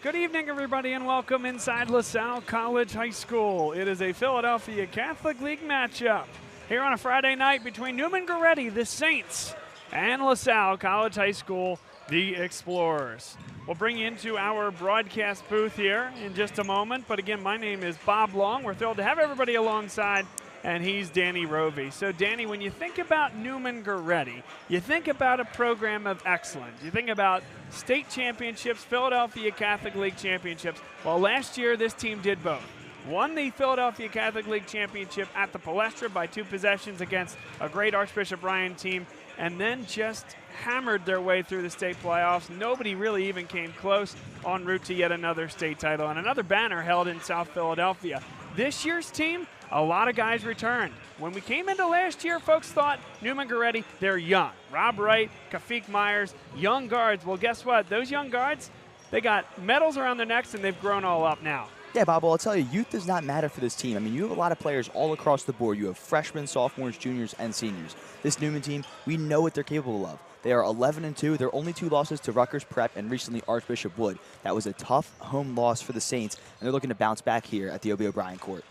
Good evening, everybody, and welcome inside LaSalle College High School. It is a Philadelphia Catholic League matchup here on a Friday night between Neumann-Goretti, the Saints, and LaSalle College High School, the Explorers. We'll bring you into our broadcast booth here in just a moment, but again, my name is Bob Long. We're thrilled to have everybody alongside, and he's Danny Rovey. So, Danny, when you think about Neumann-Goretti, you think about a program of excellence. You think about state championships, Philadelphia Catholic League championships. Well, last year, this team did both. Won the Philadelphia Catholic League championship at the Palestra by 2 possessions against a great Archbishop Ryan team, and then just hammered their way through the state playoffs. Nobody really even came close, en route to yet another state title and another banner held in South Philadelphia. This year's team, a lot of guys returned. When we came into last year, folks thought Neumann-Goretti, they're young. Rob Wright, Kafik Myers, young guards. Well, guess what? Those young guards, they got medals around their necks, and they've grown all up now. Yeah, Bob, well, I'll tell you, youth does not matter for this team. I mean, you have a lot of players all across the board. You have freshmen, sophomores, juniors, and seniors. This Neumann team, we know what they're capable of. They are 11-2. Their only 2 losses to Rutgers Prep and recently Archbishop Wood. That was a tough home loss for the Saints, and they're looking to bounce back here at the O.B. O'Brien Court.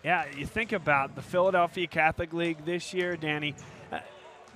Yeah, you think about the Philadelphia Catholic League this year, Danny.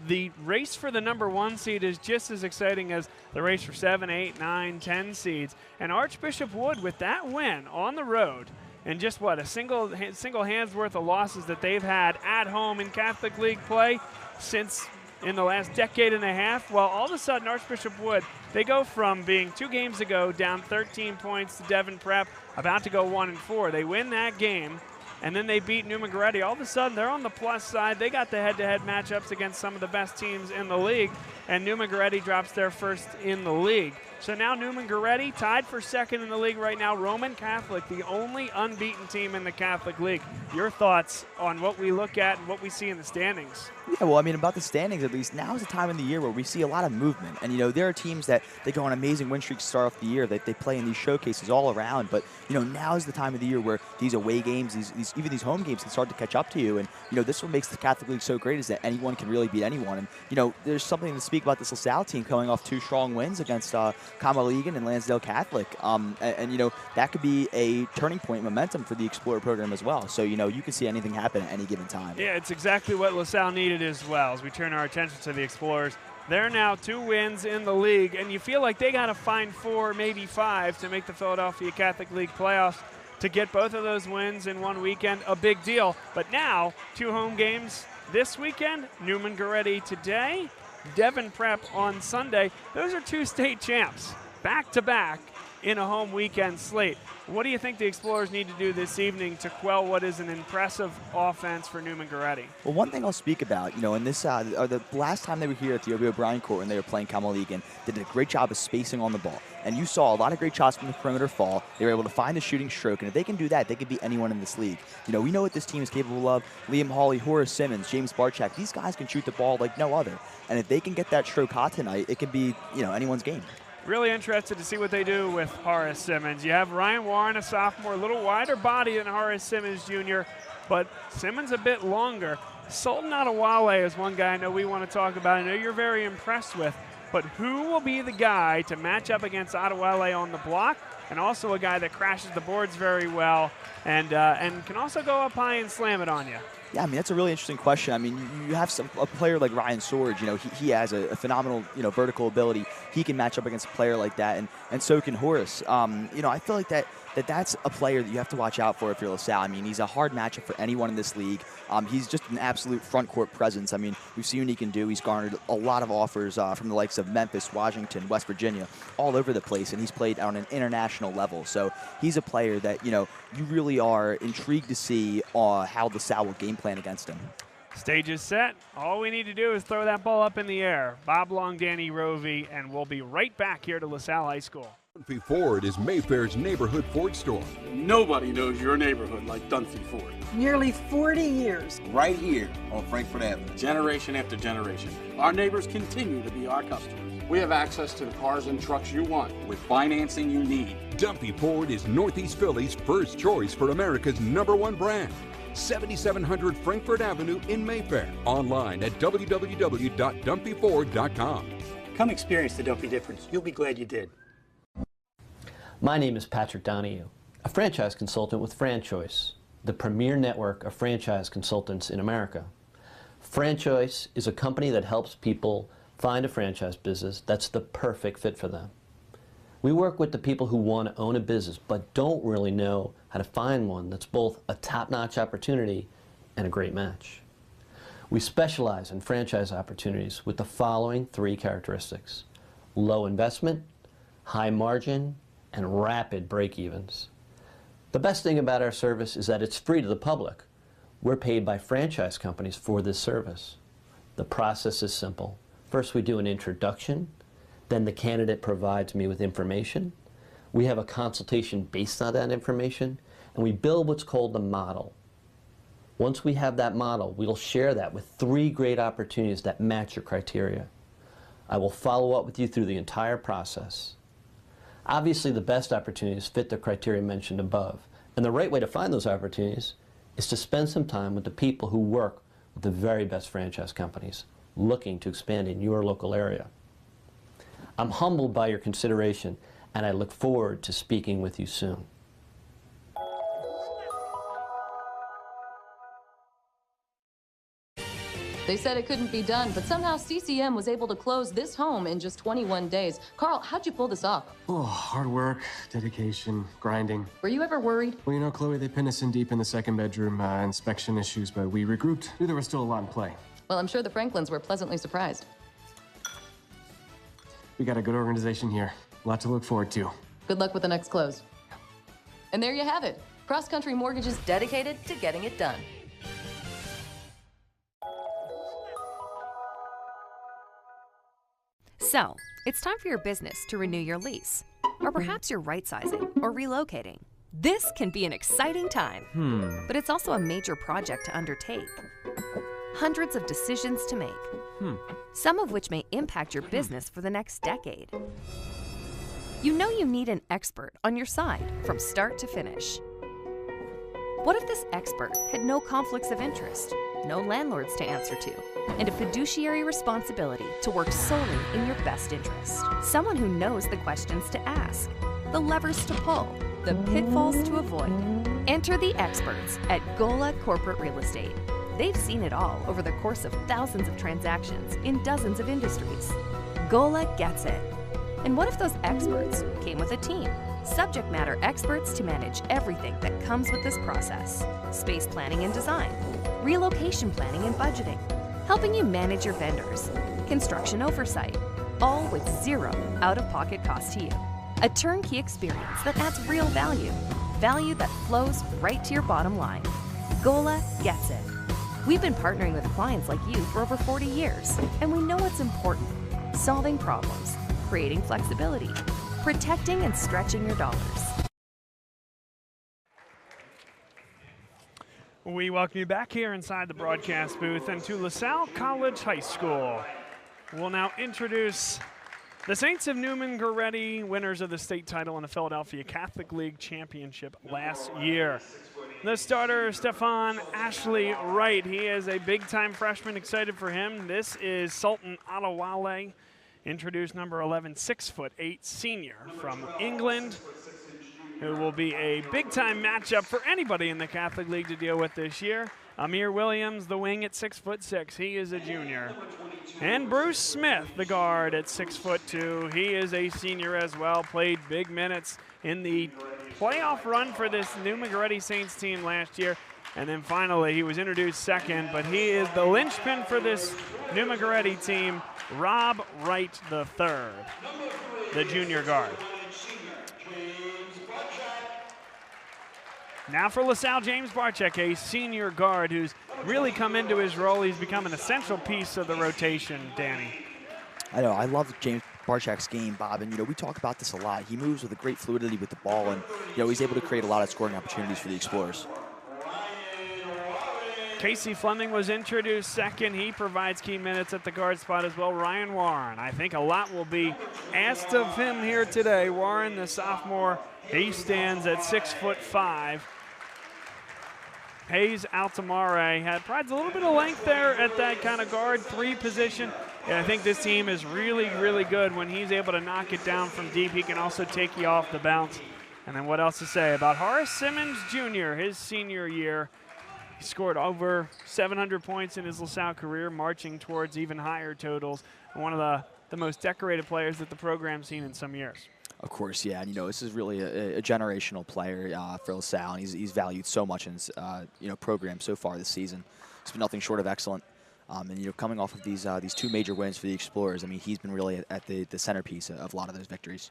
The race for the number 1 seed is just as exciting as the race for 7, 8, 9, 10 seeds. And Archbishop Wood, with that win on the road, and just what, a single hand's worth of losses that they've had at home in Catholic League play since in the last decade and a half, well, all of a sudden Archbishop Wood, they go from being 2 games ago down 13 points to Devon Prep, about to go 1-4. They win that game, and then they beat Neumann-Goretti. All of a sudden, they're on the plus side. They got the head-to-head matchups against some of the best teams in the league, and Neumann-Goretti drops their first in the league. So now Neumann-Goretti tied for second in the league right now. Roman Catholic, the only unbeaten team in the Catholic League. Your thoughts on what we look at and what we see in the standings? Yeah, well, I mean, about the standings at least, now is the time of the year where we see a lot of movement. And, you know, there are teams that they go on amazing win streaks to start off the year, that they play in these showcases all around. But, you know, now is the time of the year where these away games, even these home games can start to catch up to you. And, you know, this is what makes the Catholic League so great, is that anyone can really beat anyone. And, you know, there's something to speak about this LaSalle team coming off 2 strong wins against Kamaligan and Lansdale Catholic. And, you know, that could be a turning point momentum for the Explorer program as well. So, you know, you can see anything happen at any given time. Yeah, it's exactly what LaSalle needed as well. As we turn our attention to the Explorers, they're now 2 wins in the league, and you feel like they got to find 4, maybe 5 to make the Philadelphia Catholic League playoffs. To get both of those wins in one weekend, a big deal. But now, 2 home games this weekend, Neumann-Goretti today, Devon Prep on Sunday. Those are 2 state champs, back-to-back in a home weekend slate. What do you think the Explorers need to do this evening to quell what is an impressive offense for Neumann-Goretti? Well, one thing I'll speak about, you know, in this, the last time they were here at the O.B. O'Brien Court when they were playing Kamaligan, they did a great job of spacing on the ball. And you saw a lot of great shots from the perimeter fall. They were able to find the shooting stroke, and if they can do that, they can beat anyone in this league. You know, we know what this team is capable of. Liam Hawley, Horace Simmons, James Barchak, these guys can shoot the ball like no other. And if they can get that stroke hot tonight, it can be, you know, anyone's game. Really interested to see what they do with Horace Simmons. You have Ryan Warren, a sophomore, a little wider body than Horace Simmons Jr., but Simmons a bit longer. Sultan Adewale is one guy I know we want to talk about. I know you're very impressed with, but who will be the guy to match up against Adewale on the block, and also a guy that crashes the boards very well and can also go up high and slam it on you? Yeah, I mean, that's a really interesting question. I mean, you have a player like Ryan Sorge, you know, he has a phenomenal, you know, vertical ability. He can match up against a player like that, and so can Horace. You know, I feel like that's a player that you have to watch out for if you're LaSalle. I mean, he's a hard matchup for anyone in this league. He's just an absolute front court presence. I mean, we've seen what he can do. He's garnered a lot of offers from the likes of Memphis, Washington, West Virginia, all over the place, and he's played on an international level. So he's a player that, you know, you really are intrigued to see how LaSalle will game plan against him. Stage is set. All we need to do is throw that ball up in the air. Bob Long, Danny Rovey, and we'll be right back here to LaSalle High School. Dunphy Ford is Mayfair's neighborhood Ford store. Nobody knows your neighborhood like Dunphy Ford. Nearly 40 years. Right here on Frankfort Avenue. Generation after generation. Our neighbors continue to be our customers. We have access to the cars and trucks you want with financing you need. Dunphy Ford is Northeast Philly's first choice for America's #1 brand. 7700 Frankfort Avenue in Mayfair. Online at www.dunphyford.com. Come experience the Dunphy difference. You'll be glad you did. My name is Patrick Donahue, a franchise consultant with FranChoice, the premier network of franchise consultants in America. FranChoice is a company that helps people find a franchise business that's the perfect fit for them. We work with the people who want to own a business but don't really know how to find one that's both a top-notch opportunity and a great match. We specialize in franchise opportunities with the following 3 characteristics: low investment, high margin, and rapid break-evens. The best thing about our service is that it's free to the public. We're paid by franchise companies for this service. The process is simple. First, we do an introduction. Then the candidate provides me with information. We have a consultation based on that information, and we build what's called the model. Once we have that model, we'll share that with 3 great opportunities that match your criteria. I will follow up with you through the entire process. Obviously, the best opportunities fit the criteria mentioned above, and the right way to find those opportunities is to spend some time with the people who work with the very best franchise companies looking to expand in your local area. I'm humbled by your consideration, and I look forward to speaking with you soon. They said it couldn't be done, but somehow CCM was able to close this home in just 21 days. Carl, how'd you pull this off? Oh, hard work, dedication, grinding. Were you ever worried? Well, you know, Chloe, they pinned us in deep in the second bedroom, inspection issues, but we regrouped. Knew there was still a lot in play. Well, I'm sure the Franklins were pleasantly surprised. We got a good organization here. A lot to look forward to. Good luck with the next close. And there you have it. Cross Country Mortgage is dedicated to getting it done. So, it's time for your business to renew your lease. Or perhaps you're right-sizing or relocating. This can be an exciting time, but it's also a major project to undertake. Hundreds of decisions to make, some of which may impact your business for the next decade. You know you need an expert on your side from start to finish. What if this expert had no conflicts of interest, no landlords to answer to, and a fiduciary responsibility to work solely in your best interest? Someone who knows the questions to ask, the levers to pull, the pitfalls to avoid. Enter the experts at Gola Corporate Real Estate. They've seen it all over the course of thousands of transactions in dozens of industries. Gola gets it. And what if those experts came with a team? Subject matter experts to manage everything that comes with this process. Space planning and design, relocation planning and budgeting, helping you manage your vendors, construction oversight, all with zero out-of-pocket cost to you. A turnkey experience that adds real value, value that flows right to your bottom line. Gola gets it. We've been partnering with clients like you for over 40 years, and we know what's important: solving problems, creating flexibility, protecting and stretching your dollars. We welcome you back here inside the broadcast booth and to LaSalle College High School. We'll now introduce the Saints of Neumann-Goretti, winners of the state title in the Philadelphia Catholic League Championship last year. The starter, Stefan Ashley Wright. He is a big-time freshman. Excited for him. This is Sultan Adewale, introduced number 11, 6'8" senior from England, who will be a big-time matchup for anybody in the Catholic League to deal with this year. Amir Williams, the wing at 6'6". He is a junior. And Bruce Smith, the guard at 6'2". He is a senior as well. Played big minutes in the playoff run for this Neumann-Goretti Saints team last year. And then finally, he was introduced second, but he is the linchpin for this Neumann-Goretti team, Rob Wright III, the junior guard. Now for LaSalle, James Barczyk, a senior guard who's really come into his role. He's become an essential piece of the rotation, Danny. I know, I love James Barczyk's game, Bob, and we talk about this a lot. He moves with a great fluidity with the ball, and he's able to create a lot of scoring opportunities for the Explorers. Casey Fleming was introduced second. He provides key minutes at the guard spot as well. Ryan Warren, I think a lot will be asked of him here today. Warren, the sophomore, he stands at 6'5". Hayes Altamare provides a little bit of length there at that kind of guard 3 position. And I think this team is really, really good when he's able to knock it down from deep. He can also take you off the bounce. And then what else to say about Horace Simmons Jr., his senior year. He scored over 700 points in his LaSalle career, marching towards even higher totals. And one of the most decorated players that the program's seen in some years. Of course, yeah. And, you know, this is really a generational player for LaSalle, and he's valued so much in his, program so far this season. It's been nothing short of excellent. And, you know, coming off of these 2 major wins for the Explorers, I mean, he's been really at the centerpiece of a lot of those victories.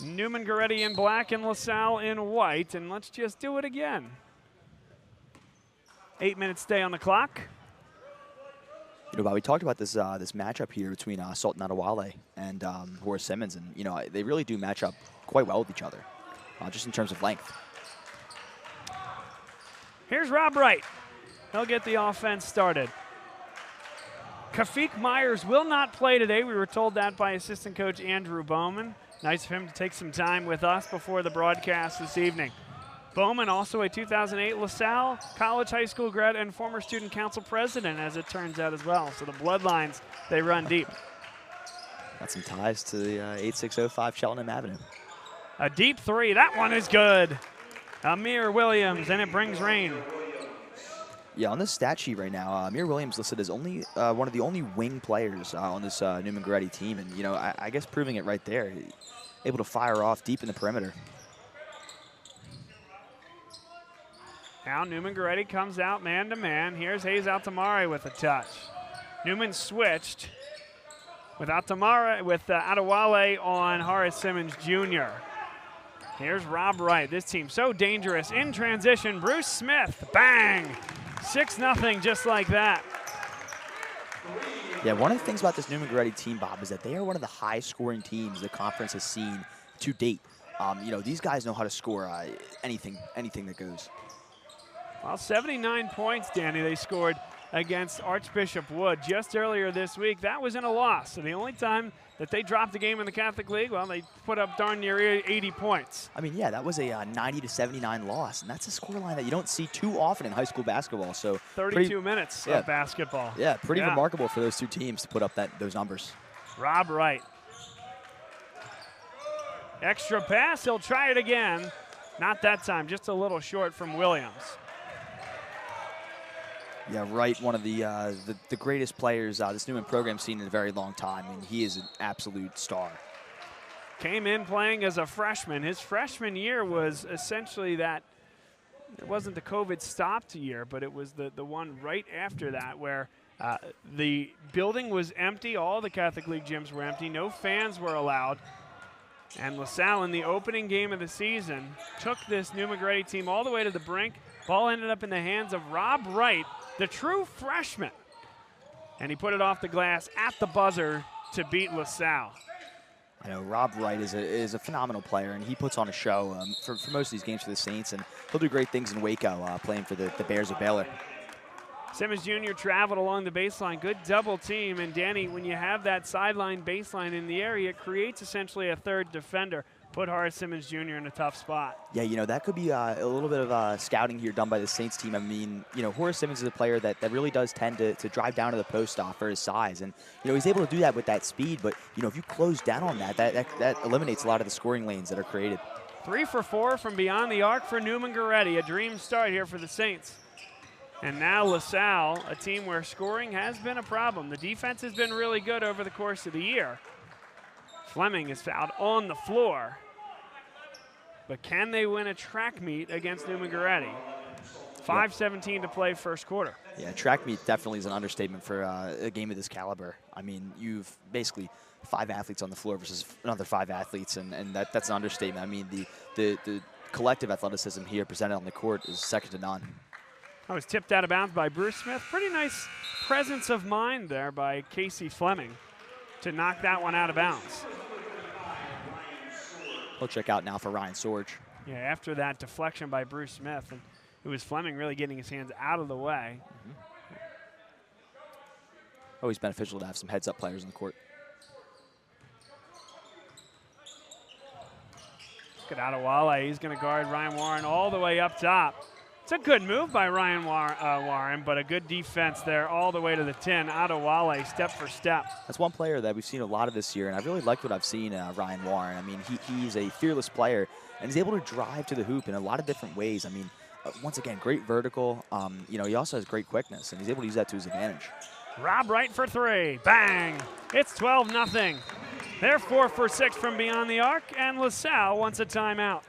Neumann-Goretti in black and LaSalle in white. And let's just do it again. 8-minute stay on the clock. You know, Bob, we talked about this this matchup here between Sultan Adewale and Horace Simmons, and you know they really do match up quite well with each other, just in terms of length. Here's Rob Wright. He'll get the offense started. Kafik Myers will not play today. We were told that by assistant coach Andrew Bowman. Nice of him to take some time with us before the broadcast this evening. Bowman, also a 2008 LaSalle College High School grad and former student council president, as it turns out as well. So the bloodlines, they run deep. Got some ties to the 8605 Cheltenham Avenue. A deep 3. That one is good. Amir Williams, and it brings rain. Yeah, on this stat sheet right now, Amir Williams listed as only one of the only wing players on this Neumann-Goretti team. And, you know, I guess proving it right there. Able to fire off deep in the perimeter. Now Neumann-Goretti comes out man-to-man. Here's Hayes Altamare with a touch. Newman switched with Adewale on Horace Simmons Jr. Here's Rob Wright. This team so dangerous in transition. Bruce Smith, bang! 6-0 just like that. Yeah, one of the things about this Neumann-Goretti team, Bob, is that they are one of the high-scoring teams the conference has seen to date. You know, these guys know how to score anything that goes. Well, 79 points, Danny, they scored against Archbishop Wood just earlier this week. That was in a loss. So the only time that they dropped a game in the Catholic League, well, they put up darn near 80 points. I mean, yeah, that was a 90-79 loss, and that's a scoreline that you don't see too often in high school basketball. So 32 minutes of basketball. Yeah, pretty remarkable for those 2 teams to put up those numbers. Rob Wright. Extra pass, he'll try it again. Not that time, just a little short from Williams. Yeah, Wright, one of the greatest players this Neumann program's seen in a very long time. I mean, he is an absolute star. Came in playing as a freshman. His freshman year was essentially that, it wasn't the COVID stopped year, but it was the one right after that where the building was empty. All the Catholic League gyms were empty. No fans were allowed. And LaSalle, in the opening game of the season, took this Neumann-Goretti team all the way to the brink. Ball ended up in the hands of Rob Wright, the true freshman. And he put it off the glass at the buzzer to beat LaSalle. I know Rob Wright is a phenomenal player, and he puts on a show for most of these games for the Saints, and he'll do great things in Waco playing for the Bears of Baylor. Simmons Jr. traveled along the baseline. Good double team. And, Danny, when you have that sideline baseline in the area, it creates essentially a third defender. Put Horace Simmons Jr. in a tough spot. Yeah, you know, that could be a little bit of scouting here done by the Saints team. I mean, you know, Horace Simmons is a player that really does tend to drive down to the post for his size. And, you know, he's able to do that with that speed. But, you know, if you close down on that eliminates a lot of the scoring lanes that are created. 3 for 4 from beyond the arc for Neumann-Goretti. A dream start here for the Saints. And now LaSalle, a team where scoring has been a problem. The defense has been really good over the course of the year. Fleming is fouled on the floor. But can they win a track meet against Neumann-Goretti? 5:17 to play first quarter. Yeah, track meet definitely is an understatement for a game of this caliber. I mean, you've basically 5 athletes on the floor versus another 5 athletes, and that's an understatement. I mean, the collective athleticism here presented on the court is second to none. I was tipped out of bounds by Bruce Smith. Pretty nice presence of mind there by Casey Fleming to knock that one out of bounds. He'll check out now for Ryan Sorge. Yeah, after that deflection by Bruce Smith, and it was Fleming really getting his hands out of the way. Always beneficial to have some heads-up players in the court. Look at Adewale. He's going to guard Ryan Warren all the way up top. It's a good move by Ryan Warren, but a good defense there all the way to the 10. Adewale, step for step. That's one player that we've seen a lot of this year, and I really liked what I've seen, Ryan Warren. I mean, he's a fearless player, and he's able to drive to the hoop in a lot of different ways. I mean, once again, great vertical. You know, he also has great quickness, and he's able to use that to his advantage. Rob Wright for 3. Bang! It's 12-0. They're 4 for 6 from beyond the arc, and LaSalle wants a timeout.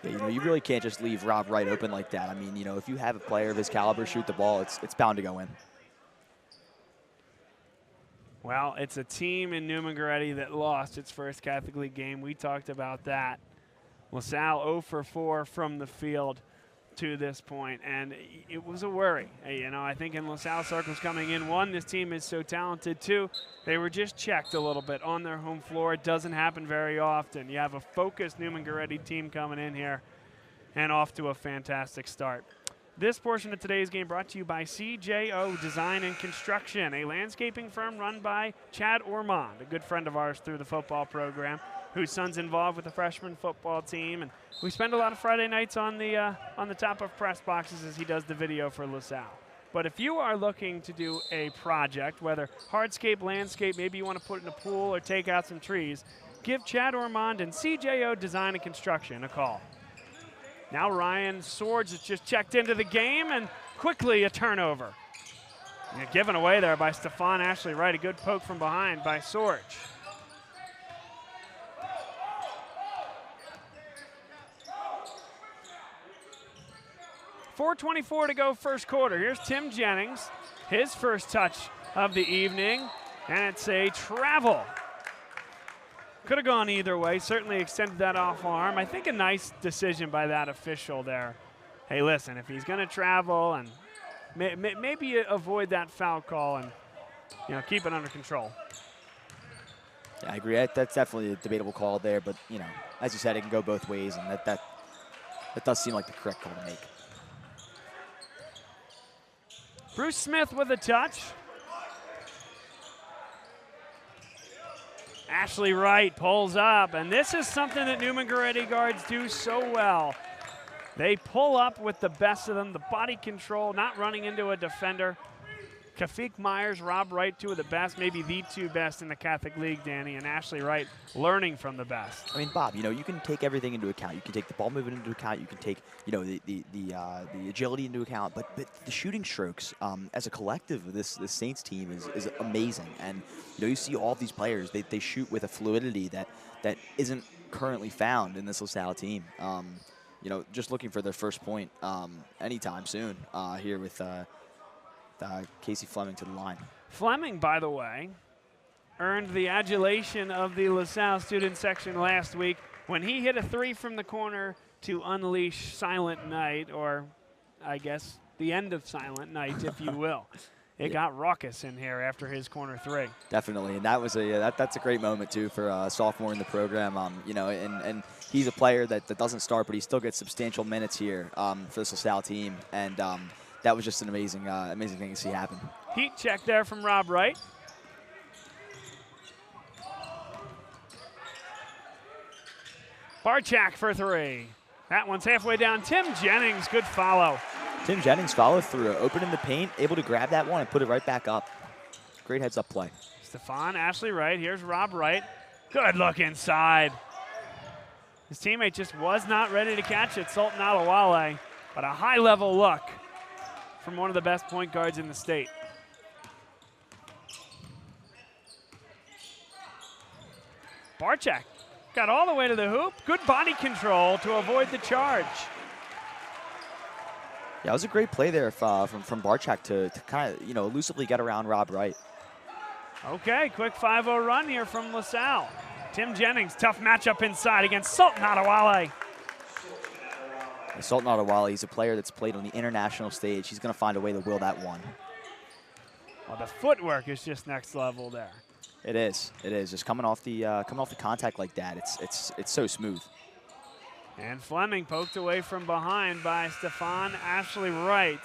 Yeah, you know, you really can't just leave Rob Wright open like that. I mean, you know, if you have a player of his caliber shoot the ball, it's bound to go in. Well, it's a team in Neumann-Goretti that lost its first Catholic League game. We talked about that. LaSalle 0 for 4 from the field to this point, and it was a worry. You know, I think in LaSalle circles coming in, one, this team is so talented. Two, they were just checked a little bit on their home floor. It doesn't happen very often. You have a focused Neumann-Goretti team coming in here and off to a fantastic start. This portion of today's game brought to you by CJO Design and Construction, a landscaping firm run by Chad Ormond, a good friend of ours through the football program, whose son's involved with the freshman football team. And we spend a lot of Friday nights on the top of press boxes as he does the video for LaSalle. But if you are looking to do a project, whether hardscape, landscape, maybe you want to put it in a pool or take out some trees, give Chad Ormond and CJO Design and Construction a call. Now Ryan Swords has just checked into the game, and quickly a turnover. Given away there by Stephon Ashley Wright. A good poke from behind by Swords. .424 to go first quarter. Here's Tim Jennings, his first touch of the evening, and it's a travel. Could have gone either way, certainly extended that off arm. I think a nice decision by that official there. Hey, listen, if he's going to travel and maybe avoid that foul call and, you know, keep it under control. Yeah, I agree. That's definitely a debatable call there, but, you know, as you said, it can go both ways, and that does seem like the correct call to make. Bruce Smith with a touch. Ashley Wright pulls up, and this is something that Neumann-Goretti guards do so well. They pull up with the best of them, the body control, not running into a defender. Kafik Myers, Rob Wright, two of the best, maybe the two best in the Catholic League, Danny, and Ashley Wright learning from the best. I mean, Bob, you know, you can take everything into account. You can take the ball movement into account. You can take, you know, the agility into account. But the shooting strokes, as a collective, this Saints team is amazing. And, you know, you see all of these players, they shoot with a fluidity that isn't currently found in this LaSalle team. You know, just looking for their first point anytime soon here with Casey Fleming to the line. Fleming, by the way, earned the adulation of the LaSalle student section last week when he hit a three from the corner to unleash Silent Night, or I guess the end of Silent Night, if you will. It got raucous in here after his corner three. Definitely, and that was that's a great moment too for a sophomore in the program. You know, and he's a player that doesn't start, but he still gets substantial minutes here for this LaSalle team, and that was just an amazing thing to see happen. Heat check there from Rob Wright. Barchak for three. That one's halfway down. Tim Jennings, good follow. Tim Jennings follow through, open in the paint, able to grab that one and put it right back up. Great heads-up play. Stephon Ashley Wright. Here's Rob Wright. Good look inside. His teammate just was not ready to catch it, Sultan Adewale, but a high-level look from one of the best point guards in the state. Barchak got all the way to the hoop. Good body control to avoid the charge. Yeah, it was a great play there from Barchak to kind of, you know, elusively get around Rob Wright. Okay, quick 5-0 run here from LaSalle. Tim Jennings, tough matchup inside against Sultan Adewale. Sultan Adewale, he's a player that's played on the international stage. He's going to find a way to will that one. Well, the footwork is just next level there. It is. It is. Just coming off the contact like that, it's so smooth. And Fleming poked away from behind by Stephon Ashley Wright.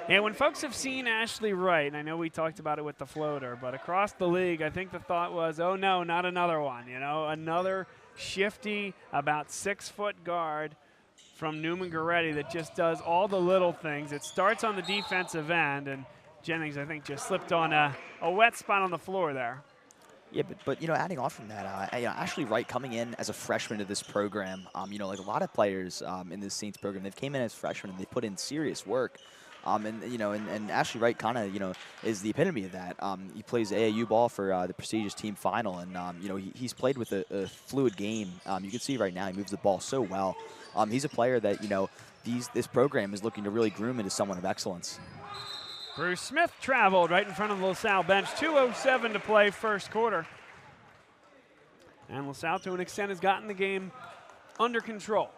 Yeah, when folks have seen Ashley Wright, and I know we talked about it with the floater, but across the league, I think the thought was, oh no, not another one. You know, another shifty, about 6-foot guard from Neumann-Goretti that just does all the little things. It starts on the defensive end, and Jennings, I think, just slipped on a wet spot on the floor there. Yeah, but you know, adding on from that, you know, Ashley Wright coming in as a freshman to this program, you know, like a lot of players in this Saints program, they've came in as freshmen and they put in serious work. And you know, and Ashley Wright kind of, you know, is the epitome of that. He plays AAU ball for the prestigious team final, and you know, he's played with a fluid game. You can see right now he moves the ball so well. He's a player that, you know, this program is looking to really groom into someone of excellence. Bruce Smith traveled right in front of the LaSalle bench. 2:07 to play first quarter. And LaSalle, to an extent, has gotten the game under control.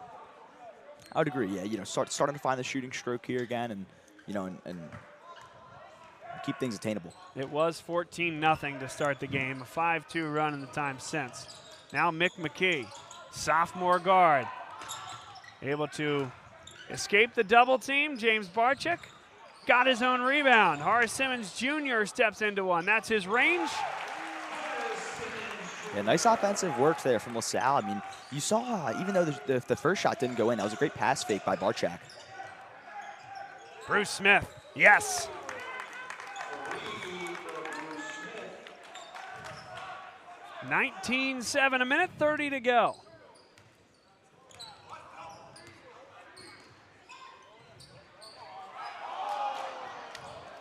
I would agree, yeah. You know, starting to find the shooting stroke here again, and, you know, and keep things attainable. It was 14-0 to start the game, a 5-2 run in the time since. Now Mick McKee, sophomore guard, able to escape the double team. James Barczyk got his own rebound. Horace Simmons Jr. steps into one. That's his range. Yeah, nice offensive work there from LaSalle. I mean, you saw, even though the first shot didn't go in, that was a great pass fake by Barczyk. Bruce Smith, yes. (19-7), a minute 30 to go.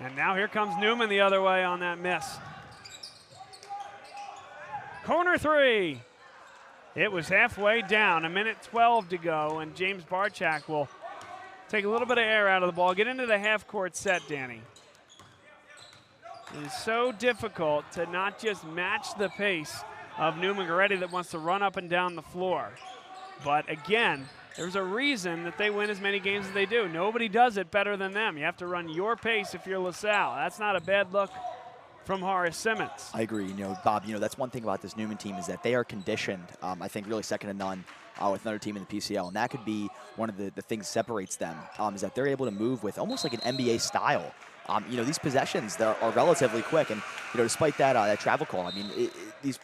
And now here comes Neumann the other way on that miss. Corner three. It was halfway down, a minute 12 to go, and James Barczyk will take a little bit of air out of the ball, get into the half-court set, Danny. It is so difficult to not just match the pace of Neumann-Goretti that wants to run up and down the floor. But again, there's a reason that they win as many games as they do. Nobody does it better than them. You have to run your pace if you're LaSalle. That's not a bad look from Horace Simmons. I agree. You know, Bob, you know, that's one thing about this Neumann team is that they are conditioned, I think really second to none with another team in the PCL. And that could be one of the things that separates them, is that they're able to move with almost like an NBA style. You know, these possessions that are relatively quick. And, you know, despite that, that travel call, I mean, these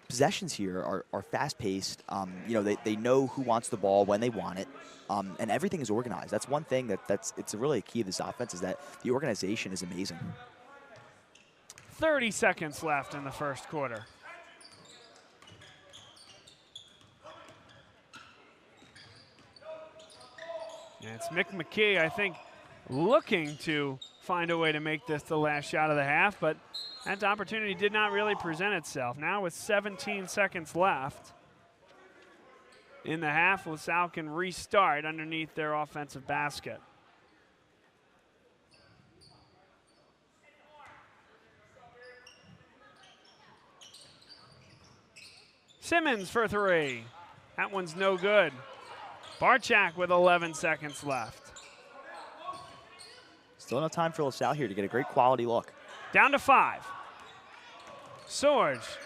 possessions here are fast-paced. You know, they know who wants the ball when they want it, and everything is organized. That's one thing it's really a key of this offense is that the organization is amazing. 30 seconds left in the first quarter. And it's Mick McKee, I think, looking to find a way to make this the last shot of the half, but that opportunity did not really present itself. Now with 17 seconds left in the half, LaSalle can restart underneath their offensive basket. Simmons for three. That one's no good. Barczyk with 11 seconds left. Still enough time for LaSalle here to get a great quality look. Down to 5. Sorge.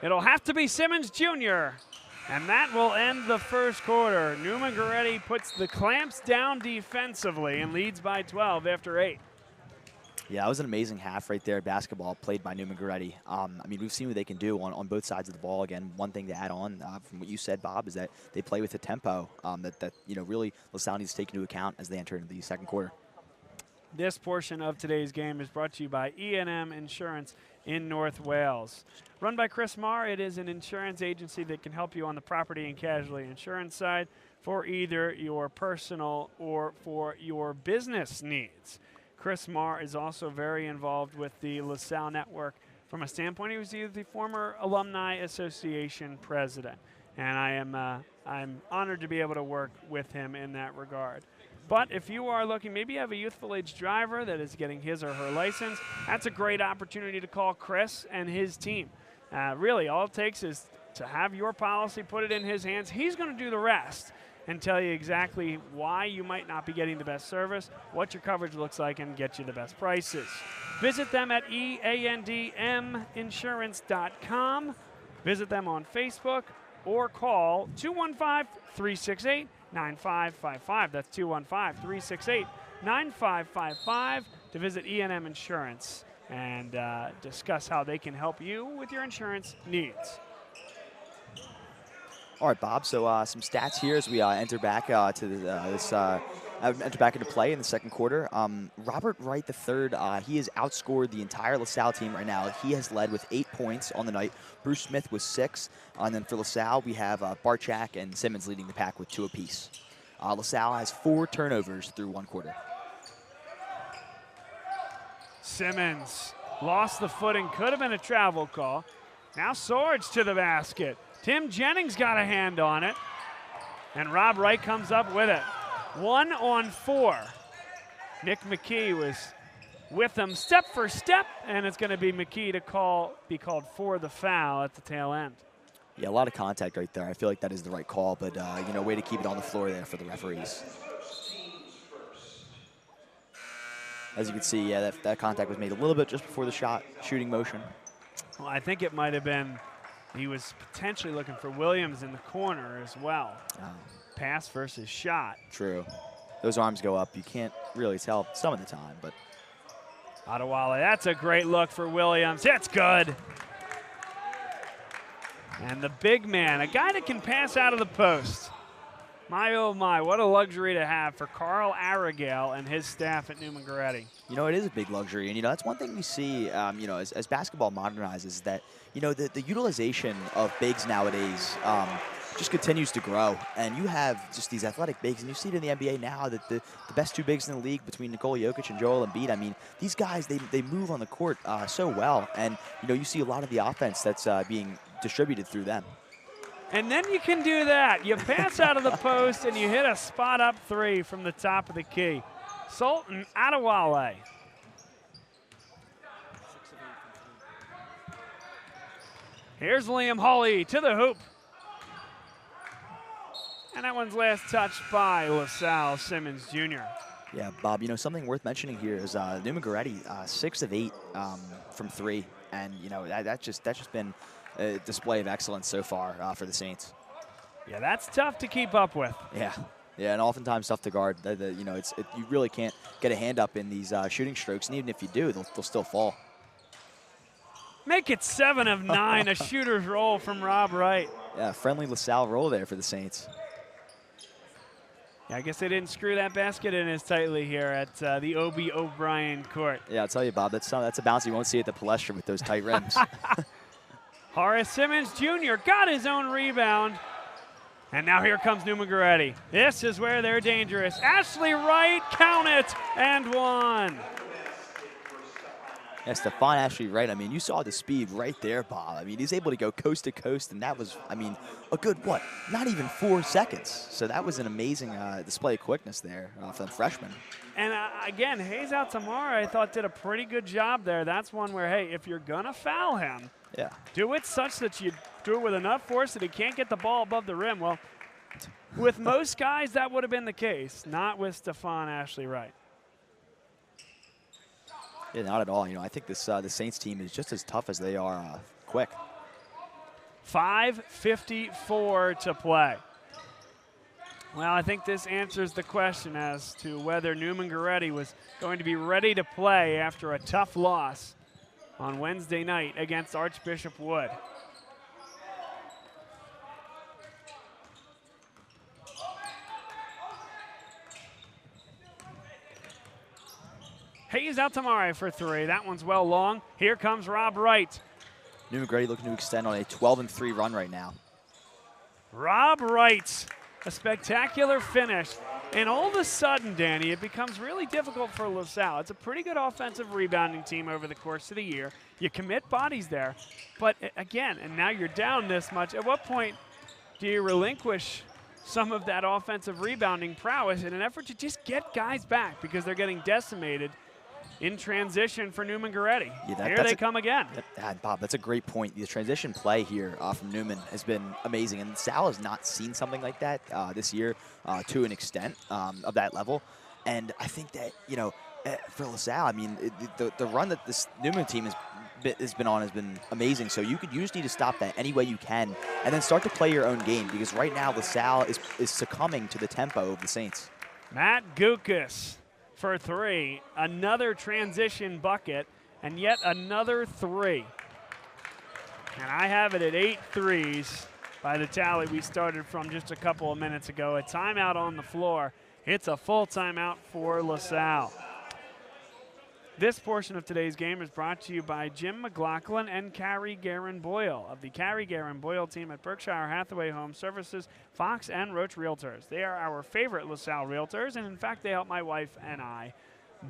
It'll have to be Simmons Jr. And that will end the first quarter. Neumann-Goretti puts the clamps down defensively and leads by 12 after 8. Yeah, that was an amazing half right there. Basketball played by Neumann-Goretti. I mean, we've seen what they can do on both sides of the ball. Again, one thing to add on from what you said, Bob, is that they play with a tempo that you know, really LaSalle needs to take into account as they enter into the second quarter. This portion of today's game is brought to you by E&M Insurance in North Wales. Run by Chris Marr, it is an insurance agency that can help you on the property and casualty insurance side for either your personal or for your business needs. Chris Marr is also very involved with the LaSalle Network from a standpoint. He was the former Alumni Association president, and I'm honored to be able to work with him in that regard. But if you are looking, maybe you have a youthful age driver that is getting his or her license, that's a great opportunity to call Chris and his team. Really, all it takes is to have your policy, put it in his hands. He's going to do the rest and tell you exactly why you might not be getting the best service, what your coverage looks like, and get you the best prices. Visit them at eandminsurance.com. Visit them on Facebook or call 215-368-9555. That's 215-368-9555 to visit E&M Insurance and discuss how they can help you with your insurance needs. All right, Bob. So some stats here as we enter back to enter back into play in the second quarter. Robert Wright III, he has outscored the entire LaSalle team right now. He has led with 8 points on the night. Bruce Smith with 6. And then for LaSalle, we have Barchak and Simmons leading the pack with 2 apiece. LaSalle has 4 turnovers through 1 quarter. Simmons lost the footing, could have been a travel call. Now Swords to the basket. Tim Jennings got a hand on it. And Rob Wright comes up with it. 1 on 4. Nick McKee was with him step for step, and it's going to be McKee to be called for the foul at the tail end. Yeah, a lot of contact right there. I feel like that is the right call, but way to keep it on the floor there for the referees. As you can see, yeah, that contact was made a little bit just before the shooting motion. Well, I think it might have been, he was potentially looking for Williams in the corner as well. Oh. Pass versus shot. True. Those arms go up. You can't really tell some of the time, but. Adewale, that's a great look for Williams. It's good. And the big man, a guy that can pass out of the post. My, oh my, what a luxury to have for Carl Arregale and his staff at Neumann-Goretti. It is a big luxury, and that's one thing we see, as basketball modernizes, that, the utilization of bigs nowadays just continues to grow, and you have just these athletic bigs, and you see it in the NBA now that the best 2 bigs in the league between Nikola Jokic and Joel Embiid, I mean, these guys, they move on the court so well, and, you see a lot of the offense that's being distributed through them. And then you can do that. You pass out of the post and you hit a spot up 3 from the top of the key. Sultan Adewale. Here's Liam Hawley to the hoop. And that one's last touched by LaSalle Simmons Jr. Yeah, Bob, something worth mentioning here is Neumann-Goretti, 6 of 8 from 3. And, that's just been a display of excellence so far for the Saints. Yeah, that's tough to keep up with. Yeah, and oftentimes tough to guard. You really can't get a hand up in these shooting strokes, and even if you do, they'll still fall. Make it 7 of 9, a shooter's roll from Rob Wright. Yeah, friendly LaSalle roll there for the Saints. Yeah, I guess they didn't screw that basket in as tightly here at the O.B. O'Brien court. Yeah, I'll tell you, Bob, that's a bounce you won't see at the Palestra with those tight rims. Horace Simmons Jr. got his own rebound. And now here comes Neumann-Goretti. This is where they're dangerous. Ashley Wright, count it, and 1. Yeah, Stephon Ashley Wright, you saw the speed right there, Bob. He's able to go coast to coast, and that was, a good, not even 4 seconds. So that was an amazing display of quickness there for the freshman. And again, Hayes Altamara, I thought, did a pretty good job there. That's one where, hey, if you're going to foul him, yeah, do it such that you do it with enough force that he can't get the ball above the rim. Well, with most guys, that would have been the case, not with Stephon Ashley Wright. Yeah, not at all. I think this the Saints team is just as tough as they are quick. 5:54 to play. Well, I think this answers the question as to whether Neumann-Goretti was going to be ready to play after a tough loss on Wednesday night against Archbishop Wood. Hayes Altamare for 3. That one's well long. Here comes Rob Wright. Neumann-Goretti looking to extend on a 12-3 run right now. Rob Wright, a spectacular finish. And all of a sudden, Danny, it becomes really difficult for LaSalle. It's a pretty good offensive rebounding team over the course of the year. You commit bodies there. But again, and now you're down this much. At what point do you relinquish some of that offensive rebounding prowess in an effort to just get guys back because they're getting decimated in transition for Neumann-Goretti? Yeah, here they come again. Bob, that's a great point. The transition play here from Neumann has been amazing, and Salle has not seen something like that this year to an extent of that level. And I think that, for LaSalle, the run that this Neumann team has been on has been amazing. So you just need to stop that any way you can and then start to play your own game, because right now LaSalle is succumbing to the tempo of the Saints. Matt Gukas for 3, another transition bucket, and yet another 3. And I have it at 8 threes by the tally we started from just a couple of minutes ago. A timeout on the floor. It's a full timeout for LaSalle. This portion of today's game is brought to you by Jim McLaughlin and Carrie Guerin Boyle of the Carrie Guerin Boyle team at Berkshire Hathaway Home Services, Fox and Roach Realtors. They are our favorite LaSalle realtors, and in fact, they helped my wife and I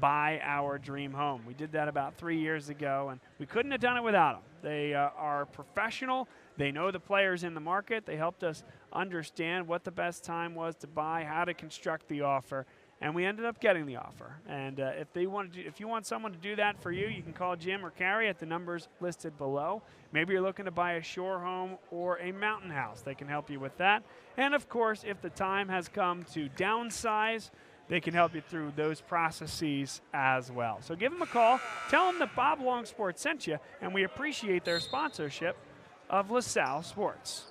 buy our dream home. We did that about 3 years ago, and we couldn't have done it without them. They are professional. They know the players in the market. They helped us understand what the best time was to buy, how to construct the offer, and we ended up getting the offer. And if you want someone to do that for you, you can call Jim or Carrie at the numbers listed below. Maybe you're looking to buy a shore home or a mountain house. They can help you with that. And of course, if the time has come to downsize, they can help you through those processes as well. So give them a call. Tell them that Bob Longsport sent you, and we appreciate their sponsorship of LaSalle Sports.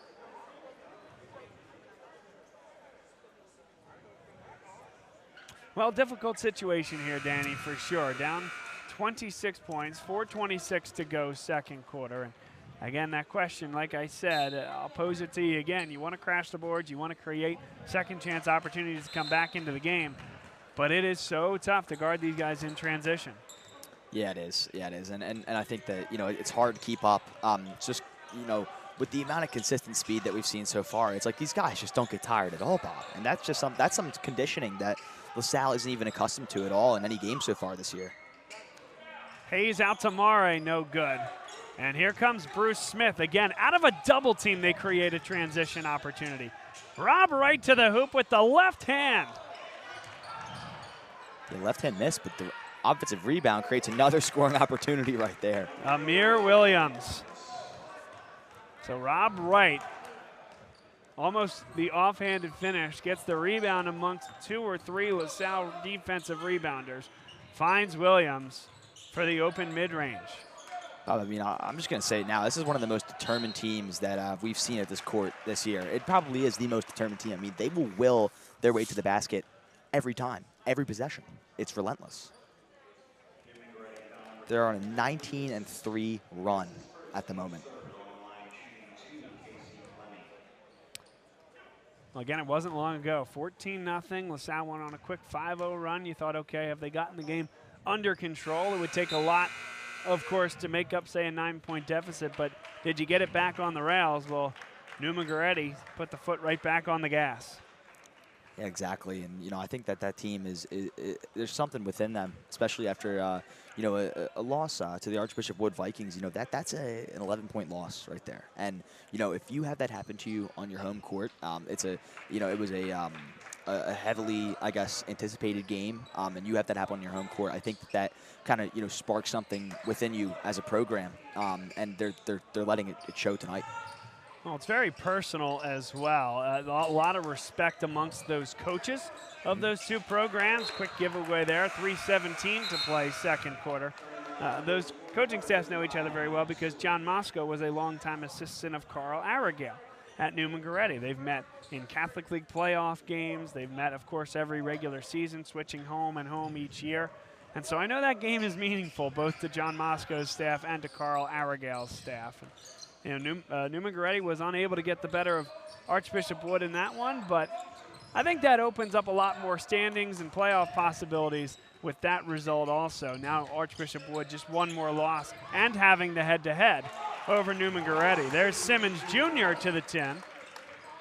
Well, difficult situation here, Danny, for sure. Down 26 points, 4:26 to go second quarter. And again, that question, like I said, I'll pose it to you again. You want to crash the boards. You want to create second chance opportunities to come back into the game. But it is so tough to guard these guys in transition. Yeah, it is. Yeah, it is. And I think that, it's hard to keep up. Just, with the amount of consistent speed that we've seen so far, it's like these guys just don't get tired at all, Bob. And that's just some conditioning that LaSalle isn't even accustomed to at all in any game so far this year. Hayes out to Mare, no good. And here comes Bruce Smith. Again, out of a double team, they create a transition opportunity. Rob Wright to the hoop with the left hand. The left hand miss, but the offensive rebound creates another scoring opportunity right there. Amir Williams. So Rob Wright, almost the offhanded finish, gets the rebound amongst 2 or 3 LaSalle defensive rebounders. Finds Williams for the open mid-range. I mean, I'm just going to say it now. This is one of the most determined teams that we've seen at this court this year. It probably is the most determined team. I mean, they will will their way to the basket every time, every possession. It's relentless. They're on a 19-3 run at the moment. Well, again, it wasn't long ago. 14-0. LaSalle went on a quick 5-0 run. You thought, okay, have they gotten the game under control? It would take a lot, of course, to make up, say, a 9-point deficit. But did you get it back on the rails? Well, Neumann-Goretti put the foot right back on the gas. Yeah, exactly. And, I think that team is there's something within them, especially after, a loss to the Archbishop Wood Vikings. That's an 11-point loss right there. And, if you have that happen to you on your home court, it was a heavily, I guess, anticipated game, and you have that happen on your home court. I think that kind of, sparks something within you as a program, and they're letting it show tonight. Well, it's very personal as well. A lot of respect amongst those coaches of those two programs. Quick giveaway there, 3:17 to play second quarter. Those coaching staffs know each other very well because John Moscow was a longtime assistant of Carl Aragale at Neumann-Goretti. They've met in Catholic League playoff games. They've met, of course, every regular season, switching home and home each year. And so I know that game is meaningful both to John Moscow's staff and to Carl Aragale's staff. Neumann-Goretti was unable to get the better of Archbishop Wood in that one, but I think that opens up a lot more standings and playoff possibilities with that result also. Now Archbishop Wood just one more loss and having the head-to-head over Neumann-Goretti. There's Simmons Jr. to the 10.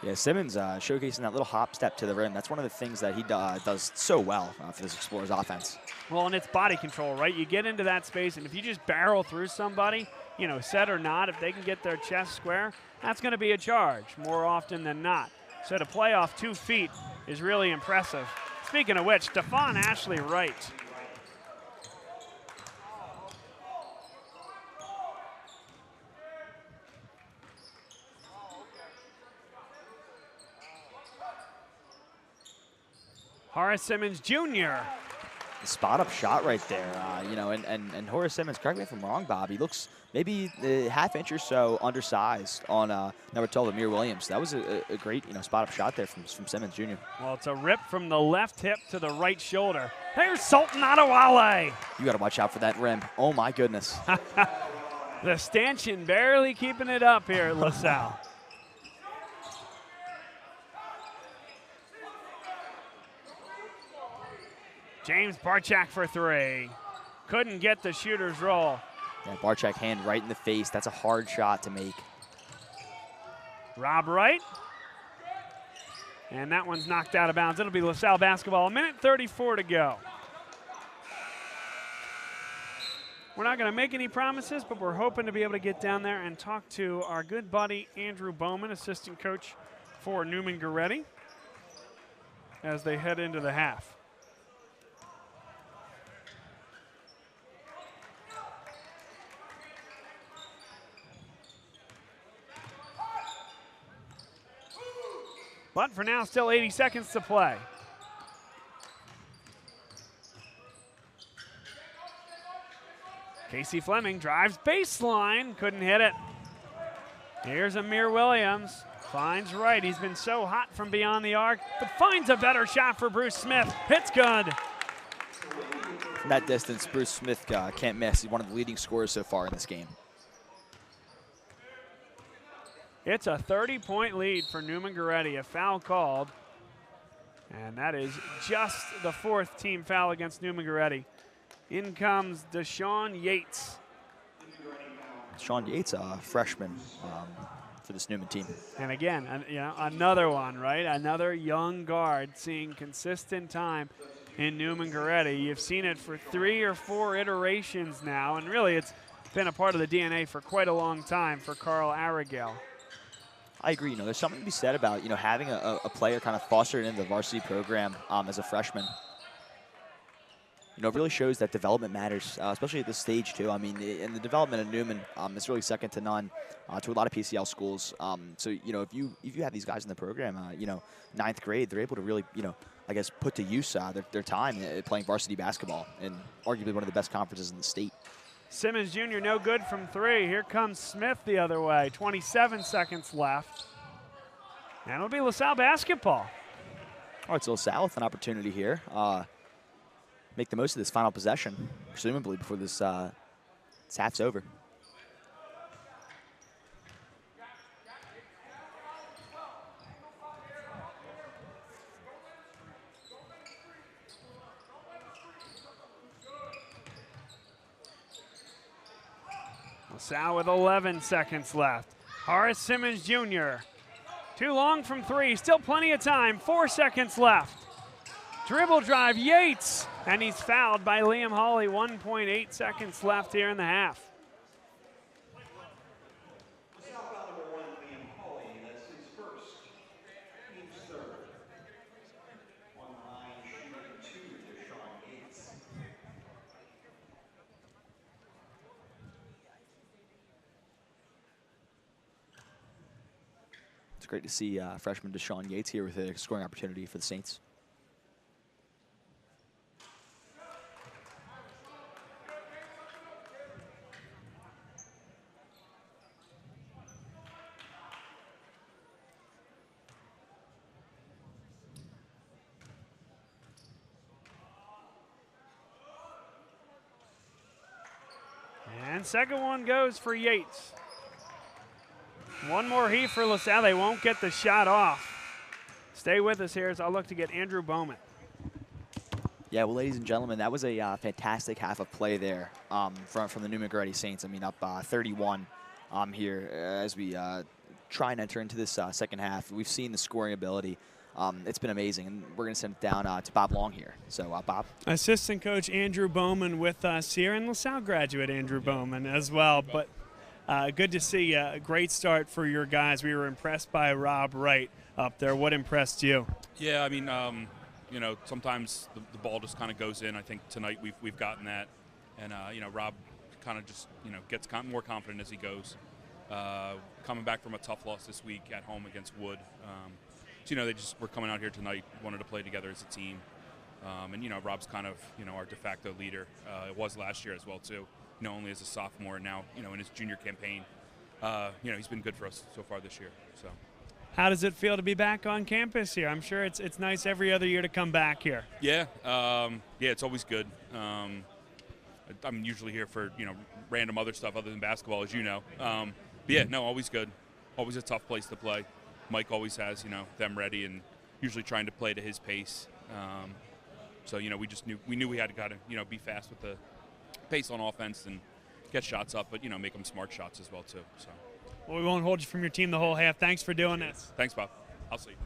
Yeah, Simmons showcasing that little hop step to the rim. That's one of the things that he does so well for this Explorers offense. Well, and it's body control, right? You get into that space, and if you just barrel through somebody, set or not, if they can get their chest square, that's going to be a charge more often than not. So to play off 2 feet is really impressive. Speaking of which, Stephon Ashley Wright. Horace Simmons Jr. The spot-up shot right there, and Horace Simmons, correct me if I'm wrong, Bob, he looks maybe a half-inch or so undersized on number 12, Amir Williams. That was a great, spot-up shot there from Simmons Jr. Well, it's a rip from the left hip to the right shoulder. There's Sultan Adewale. You got to watch out for that rim. Oh, my goodness. The stanchion barely keeping it up here at LaSalle. James Barchak for three. Couldn't get the shooter's roll. Yeah, Barchak hand right in the face. That's a hard shot to make. Rob Wright. And that one's knocked out of bounds. It'll be LaSalle basketball. 1:34 to go. We're not going to make any promises, but we're hoping to be able to get down there and talk to our good buddy Andrew Bowman, assistant coach for Neumann-Goretti, as they head into the half. But for now, still 80 seconds to play. Casey Fleming drives baseline, couldn't hit it. Here's Amir Williams, finds Wright. He's been so hot from beyond the arc, but finds a better shot for Bruce Smith. Hits good. From that distance, Bruce Smith can't miss. He's one of the leading scorers so far in this game. It's a 30-point lead for Neumann-Goretti. A foul called, and that is just the fourth team foul against Neumann-Goretti. In comes Deshaun Yates. Deshaun Yates, a freshman for this Neumann team. And again, another one, right? Another young guard seeing consistent time in Neumann-Goretti. You've seen it for 3 or 4 iterations now, and really it's been a part of the DNA for quite a long time for Carl Arregale. I agree. There's something to be said about having a player kind of fostered into the varsity program as a freshman. It really shows that development matters, especially at this stage too. I mean, in the development of Neumann, is really second to none to a lot of PCL schools. So if you have these guys in the program, 9th grade, they're able to really I guess put to use their time playing varsity basketball in arguably one of the best conferences in the state. Simmons Jr. no good from 3. Here comes Smith the other way. 27 seconds left. And it'll be LaSalle basketball. All right, so LaSalle with an opportunity here. Make the most of this final possession, presumably before this half's over. LaSalle with 11 seconds left. Horace Simmons Jr. Too long from 3, still plenty of time, 4 seconds left. Dribble drive, Yates, and he's fouled by Liam Hawley. 1.8 seconds left here in the half. It's great to see freshman Deshaun Yates here with a scoring opportunity for the Saints. And second one goes for Yates. One more heat for LaSalle. They won't get the shot off. Stay with us here as I'll look to get Andrew Bowman. Yeah, well, ladies and gentlemen, that was a fantastic half of play there from the Neumann-Goretti Saints. I mean, up 31 here as we try and enter into this second half. We've seen the scoring ability. It's been amazing, and we're going to send it down to Bob Long here. So, Bob. Assistant coach Andrew Bowman with us here, and LaSalle graduate Andrew Bowman as well. But good to see a great start for your guys. We were impressed by Rob Wright up there. What impressed you? Yeah, I mean, sometimes the ball just kind of goes in. I think tonight we've gotten that, and Rob kind of just gets more confident as he goes. Coming back from a tough loss this week at home against Wood. So, they just were coming out here tonight, wanted to play together as a team. And, Rob's kind of, our de facto leader. It was last year as well, too, only as a sophomore. Now, in his junior campaign, he's been good for us so far this year. So, how does it feel to be back on campus here? I'm sure it's nice every other year to come back here. Yeah, it's always good. I'm usually here for, random other stuff other than basketball, as you know. But yeah, no, always good. Always a tough place to play. Mike always has, them ready and usually trying to play to his pace. So we knew we had to kind of be fast with the pace on offense and get shots up, but make them smart shots as well too. So. Well, we won't hold you from your team the whole half. Thanks for doing this. Thanks, Bob. I'll see you.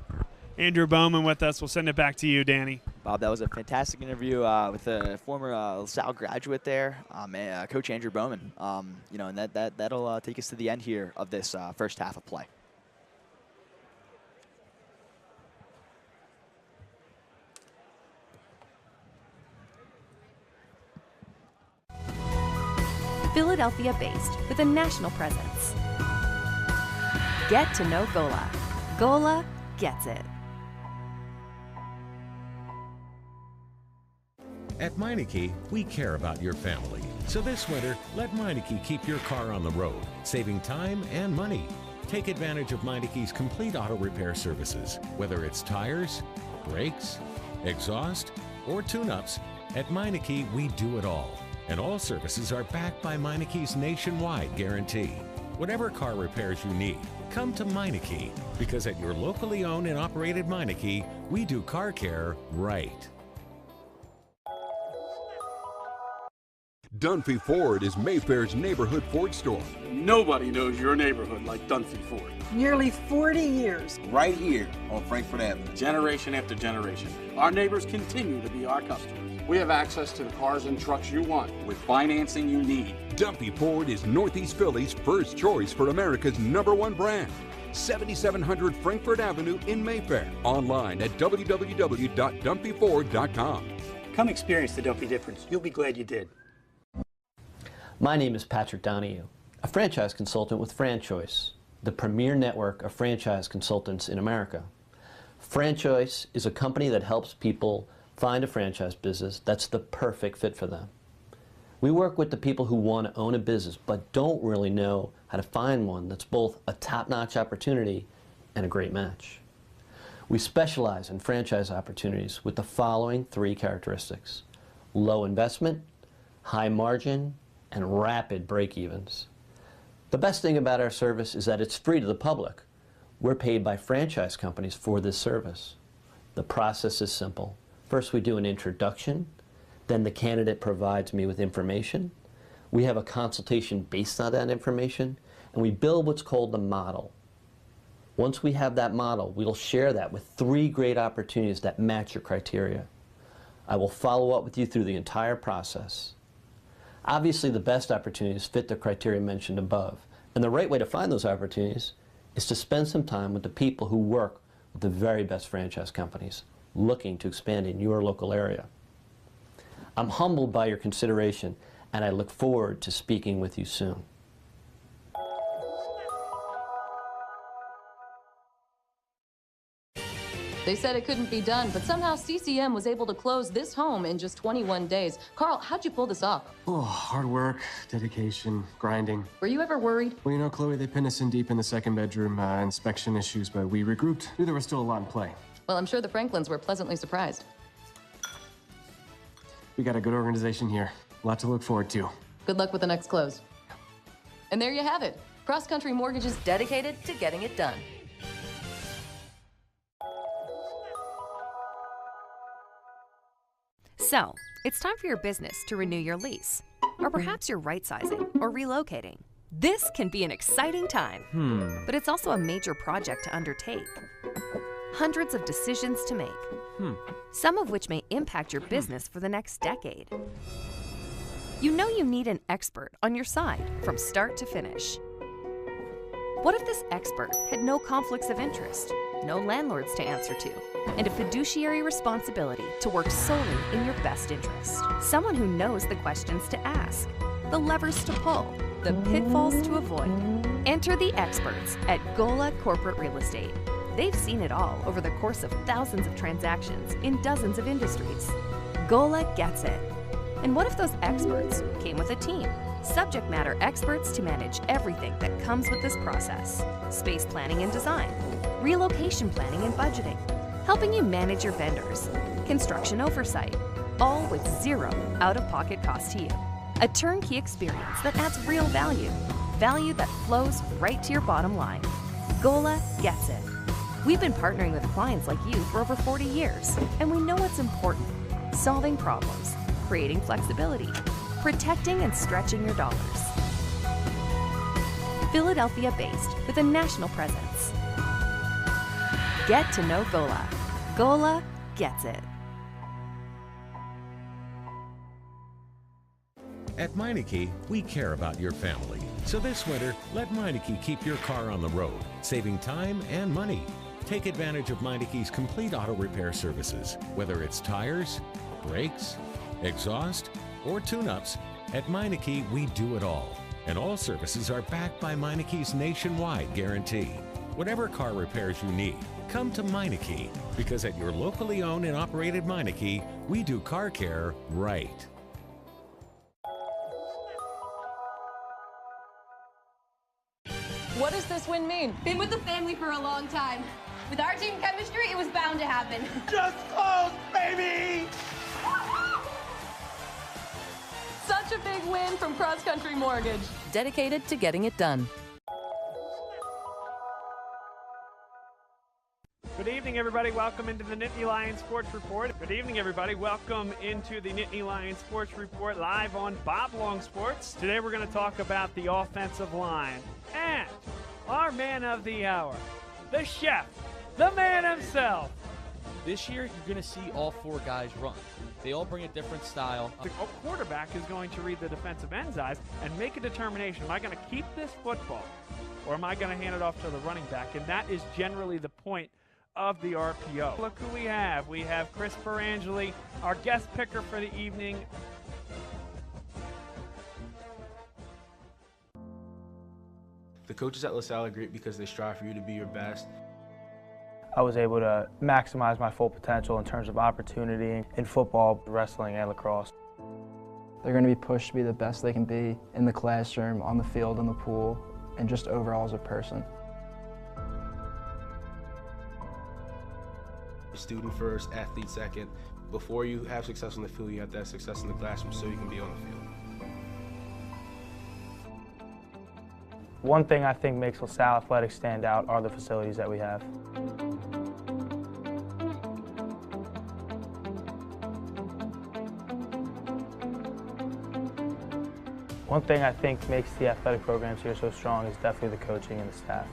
Andrew Bowman with us. We'll send it back to you, Danny. Bob, that was a fantastic interview with a former Salle graduate there, Coach Andrew Bowman. And that'll take us to the end here of this first half of play. Philadelphia-based with a national presence. Get to know Gola. Gola gets it. At Meineke, we care about your family. So this winter, let Meineke keep your car on the road, saving time and money. Take advantage of Meineke's complete auto repair services. Whether it's tires, brakes, exhaust, or tune-ups, at Meineke, we do it all. And all services are backed by Meineke's nationwide guarantee. Whatever car repairs you need, come to Meineke, because at your locally owned and operated Meineke, we do car care right. Dunphy Ford is Mayfair's neighborhood Ford store. Nobody knows your neighborhood like Dunphy Ford. Nearly 40 years. Right here on Frankfurt Avenue. Generation after generation. Our neighbors continue to be our customers. We have access to the cars and trucks you want with financing you need. Dunphy Ford is Northeast Philly's first choice for America's #1 brand. 7700 Frankfurt Avenue in Mayfair. Online at www.dunphyford.com. Come experience the Dunphy difference. You'll be glad you did. My name is Patrick Donahue, a franchise consultant with FranChoice, the premier network of franchise consultants in America. FranChoice is a company that helps people find a franchise business that's the perfect fit for them. We work with the people who want to own a business but don't really know how to find one that's both a top-notch opportunity and a great match. We specialize in franchise opportunities with the following 3 characteristics: low investment, high margin, and rapid break-evens. The best thing about our service is that it's free to the public. We're paid by franchise companies for this service. The process is simple. First, we do an introduction. Then the candidate provides me with information. We have a consultation based on that information, and we build what's called the model. Once we have that model, we'll share that with 3 great opportunities that match your criteria. I will follow up with you through the entire process. Obviously, the best opportunities fit the criteria mentioned above, and the right way to find those opportunities is to spend some time with the people who work with the very best franchise companies looking to expand in your local area. I'm humbled by your consideration, and I look forward to speaking with you soon. They said it couldn't be done, but somehow CCM was able to close this home in just 21 days. Carl, how'd you pull this off? Oh, hard work, dedication, grinding. Were you ever worried? Well, you know, Chloe, they pinned us in deep in the second bedroom, inspection issues, but we regrouped. Knew there was still a lot in play. Well, I'm sure the Franklins were pleasantly surprised. We got a good organization here. A lot to look forward to. Good luck with the next close. And there you have it. Cross Country Mortgage is dedicated to getting it done. So, it's time for your business to renew your lease. Or perhaps you're right-sizing or relocating. This can be an exciting time, but it's also a major project to undertake. Hundreds of decisions to make, some of which may impact your business for the next decade. You know you need an expert on your side from start to finish. What if this expert had no conflicts of interest, no landlords to answer to, and a fiduciary responsibility to work solely in your best interest? Someone who knows the questions to ask, the levers to pull, the pitfalls to avoid. Enter the experts at Gola Corporate Real Estate. They've seen it all over the course of thousands of transactions in dozens of industries. Gola gets it. And what if those experts came with a team? Subject matter experts to manage everything that comes with this process. Space planning and design, relocation planning and budgeting, helping you manage your vendors, construction oversight, all with zero out-of-pocket cost to you. A turnkey experience that adds real value, value that flows right to your bottom line. Gola gets it. We've been partnering with clients like you for over 40 years, and we know what's important. solving problems, creating flexibility, protecting and stretching your dollars. Philadelphia-based with a national presence. Get to know Gola. Gola gets it. At Meineke, we care about your family. So this winter, let Meineke keep your car on the road, saving time and money. Take advantage of Meineke's complete auto repair services. Whether it's tires, brakes, exhaust, or tune-ups, at Meineke we do it all. And all services are backed by Meineke's nationwide guarantee. Whatever car repairs you need, come to Meineke, because at your locally owned and operated Meineke, we do car care right. What does this win mean? Been with the family for a long time. With our team chemistry, it was bound to happen. Just close, baby! Such a big win from Cross Country Mortgage. Dedicated to getting it done. Good evening, everybody. Welcome into the Nittany Lions Sports Report. Good evening, everybody. Welcome into the Nittany Lions Sports Report live on Bob Long Sports. Today we're going to talk about the offensive line and our man of the hour, the chef, the man himself. This year, you're going to see all four guys run. They all bring a different style. The quarterback is going to read the defensive end's eyes and make a determination. Am I going to keep this football or am I going to hand it off to the running back? And that is generally the point of the RPO. Look who we have. We have Chris Perangeli, our guest picker for the evening. The coaches at LaSalle are great because they strive for you to be your best. I was able to maximize my full potential in terms of opportunity in football, wrestling, and lacrosse. They're going to be pushed to be the best they can be in the classroom, on the field, in the pool, and just overall as a person. Student first, athlete second. Before you have success on the field, you have to have success in the classroom so you can be on the field. One thing I think makes LaSalle Athletics stand out are the facilities that we have. One thing I think makes the athletic programs here so strong is definitely the coaching and the staff.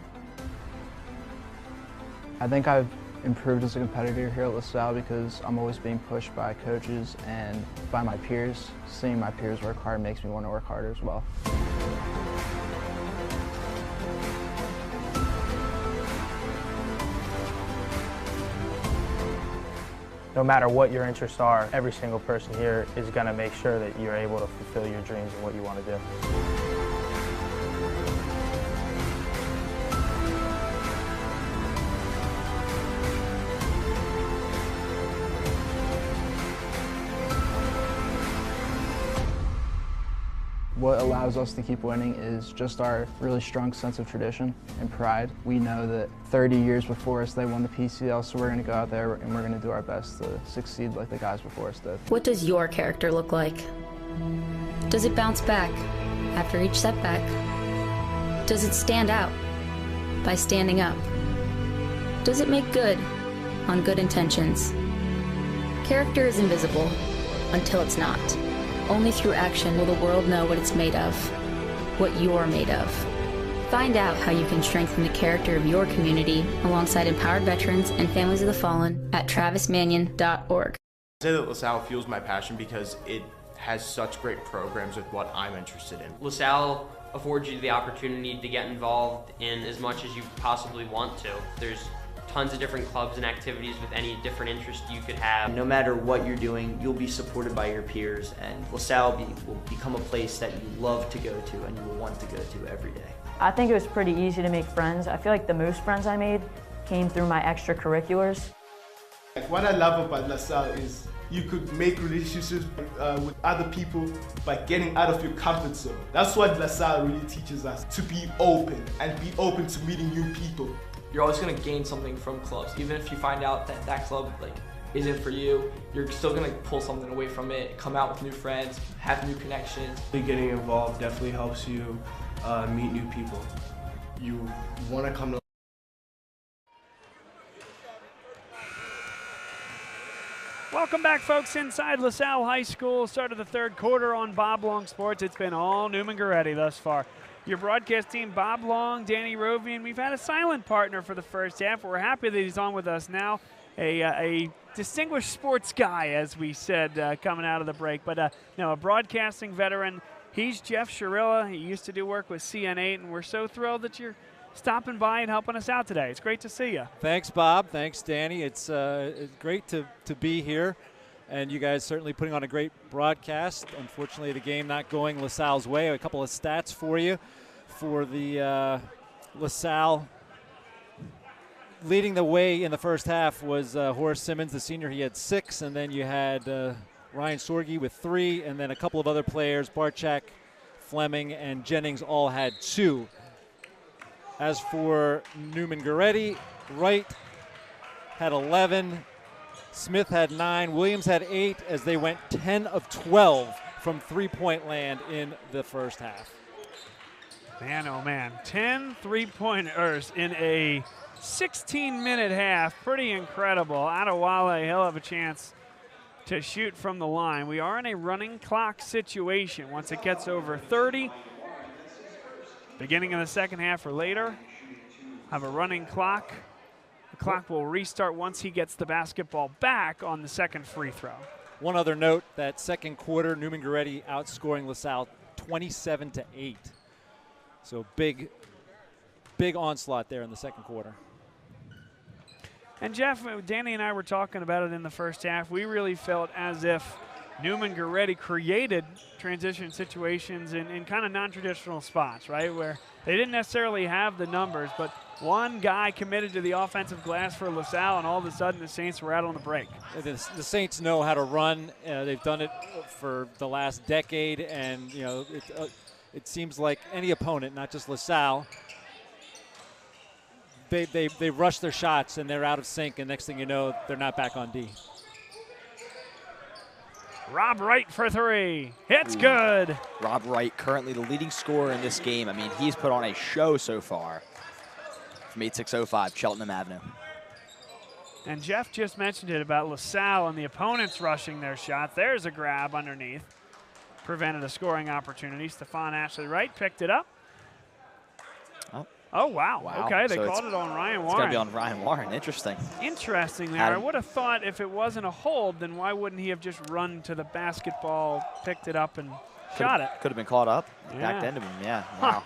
I think I've improved as a competitor here at LaSalle because I'm always being pushed by coaches and by my peers. Seeing my peers work hard makes me want to work harder as well. No matter what your interests are, every single person here is going to make sure that you're able to fulfill your dreams and what you want to do. What allows us to keep winning is just our really strong sense of tradition and pride. We know that 30 years before us, they won the PCL, so we're going to go out there and we're going to do our best to succeed like the guys before us did. What does your character look like? Does it bounce back after each setback? Does it stand out by standing up? Does it make good on good intentions? Character is invisible until it's not. Only through action will the world know what it's made of, what you're made of. Find out how you can strengthen the character of your community alongside empowered veterans and families of the fallen at travismanion.org. I say that LaSalle fuels my passion because it has such great programs with what I'm interested in. LaSalle affords you the opportunity to get involved in as much as you possibly want to. There's tons of different clubs and activities with any different interest you could have. No matter what you're doing, you'll be supported by your peers, and LaSalle will become a place that you love to go to and you will want to go to every day. I think it was pretty easy to make friends. I feel like the most friends I made came through my extracurriculars. What I love about LaSalle is you could make relationships with other people by getting out of your comfort zone. That's what LaSalle really teaches us, to be open and be open to meeting new people. You're always going to gain something from clubs. Even if you find out that that club isn't for you, you're still going to pull something away from it, come out with new friends, have new connections. Getting involved definitely helps you meet new people. You want to come to Welcome back, folks, inside LaSalle High School. Start of the third quarter on Bob Long Sports. It's been all Neumann-Goretti thus far. Your broadcast team, Bob Long, Danny Rovian. We've had a silent partner for the first half. We're happy that he's on with us now. A distinguished sports guy, as we said, coming out of the break. But no, a broadcasting veteran. He's Jeff Sharilla. He used to do work with CN8, and we're so thrilled that you're stopping by and helping us out today. It's great to see you. Thanks, Bob. Thanks, Danny. It's great to be here, and you guys certainly putting on a great broadcast. Unfortunately, the game not going LaSalle's way. A couple of stats for you for the LaSalle. Leading the way in the first half was Horace Simmons, the senior. He had 6, and then you had Ryan Sorge with 3, and then a couple of other players, Barchak, Fleming, and Jennings all had 2. As for Neumann-Goretti, Wright had 11, Smith had 9, Williams had 8, as they went 10 of 12 from three-point land in the first half. Man, oh man, 10 three-pointers in a 16-minute half. Pretty incredible. Adewale, he'll have a chance to shoot from the line. We are in a running clock situation. Once it gets over 30, beginning of the second half or later, have a running clock. The clock will restart once he gets the basketball back on the second free throw. One other note, that second quarter, Neumann-Goretti outscoring LaSalle 27-8. So big onslaught there in the second quarter. And Jeff, Danny and I were talking about it in the first half. We really felt as if Neumann-Goretti created transition situations in kind of non-traditional spots, right, where they didn't necessarily have the numbers, but one guy committed to the offensive glass for LaSalle, and all of a sudden the Saints were out on the break. The Saints know how to run. They've done it for the last decade, and you know it seems like any opponent, not just LaSalle, they rush their shots and they're out of sync, and next thing you know, they're not back on D. Rob Wright for 3. It's good. Rob Wright, currently the leading scorer in this game. I mean, he's put on a show so far from 8605 Cheltenham Avenue. And Jeff just mentioned it about LaSalle and the opponents rushing their shots. There's a grab underneath. Prevented a scoring opportunity. Stephon Ashley Wright picked it up. Oh, wow. Okay, they called it on Ryan Warren. It's going to be on Ryan Warren. Interesting. Interesting there. I would have thought if it wasn't a hold, then why wouldn't he have just run to the basketball, picked it up, and shot it? Could have been caught up. Yeah. Backed into him, yeah. Wow.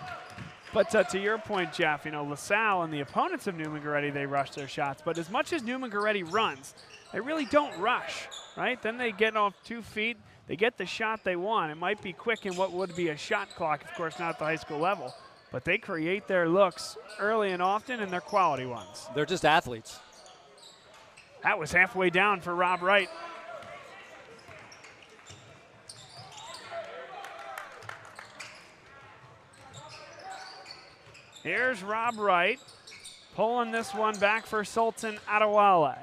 But to your point, Jeff, you know, LaSalle and the opponents of Neumann-Goretti, they rush their shots. But as much as Neumann-Goretti runs, they really don't rush, right? Then they get off 2 feet. They get the shot they want. It might be quick in what would be a shot clock, of course, not at the high school level. But they create their looks early and often, and they're quality ones. They're just athletes. That was halfway down for Rob Wright. Here's Rob Wright pulling this one back for Sultan Adewale.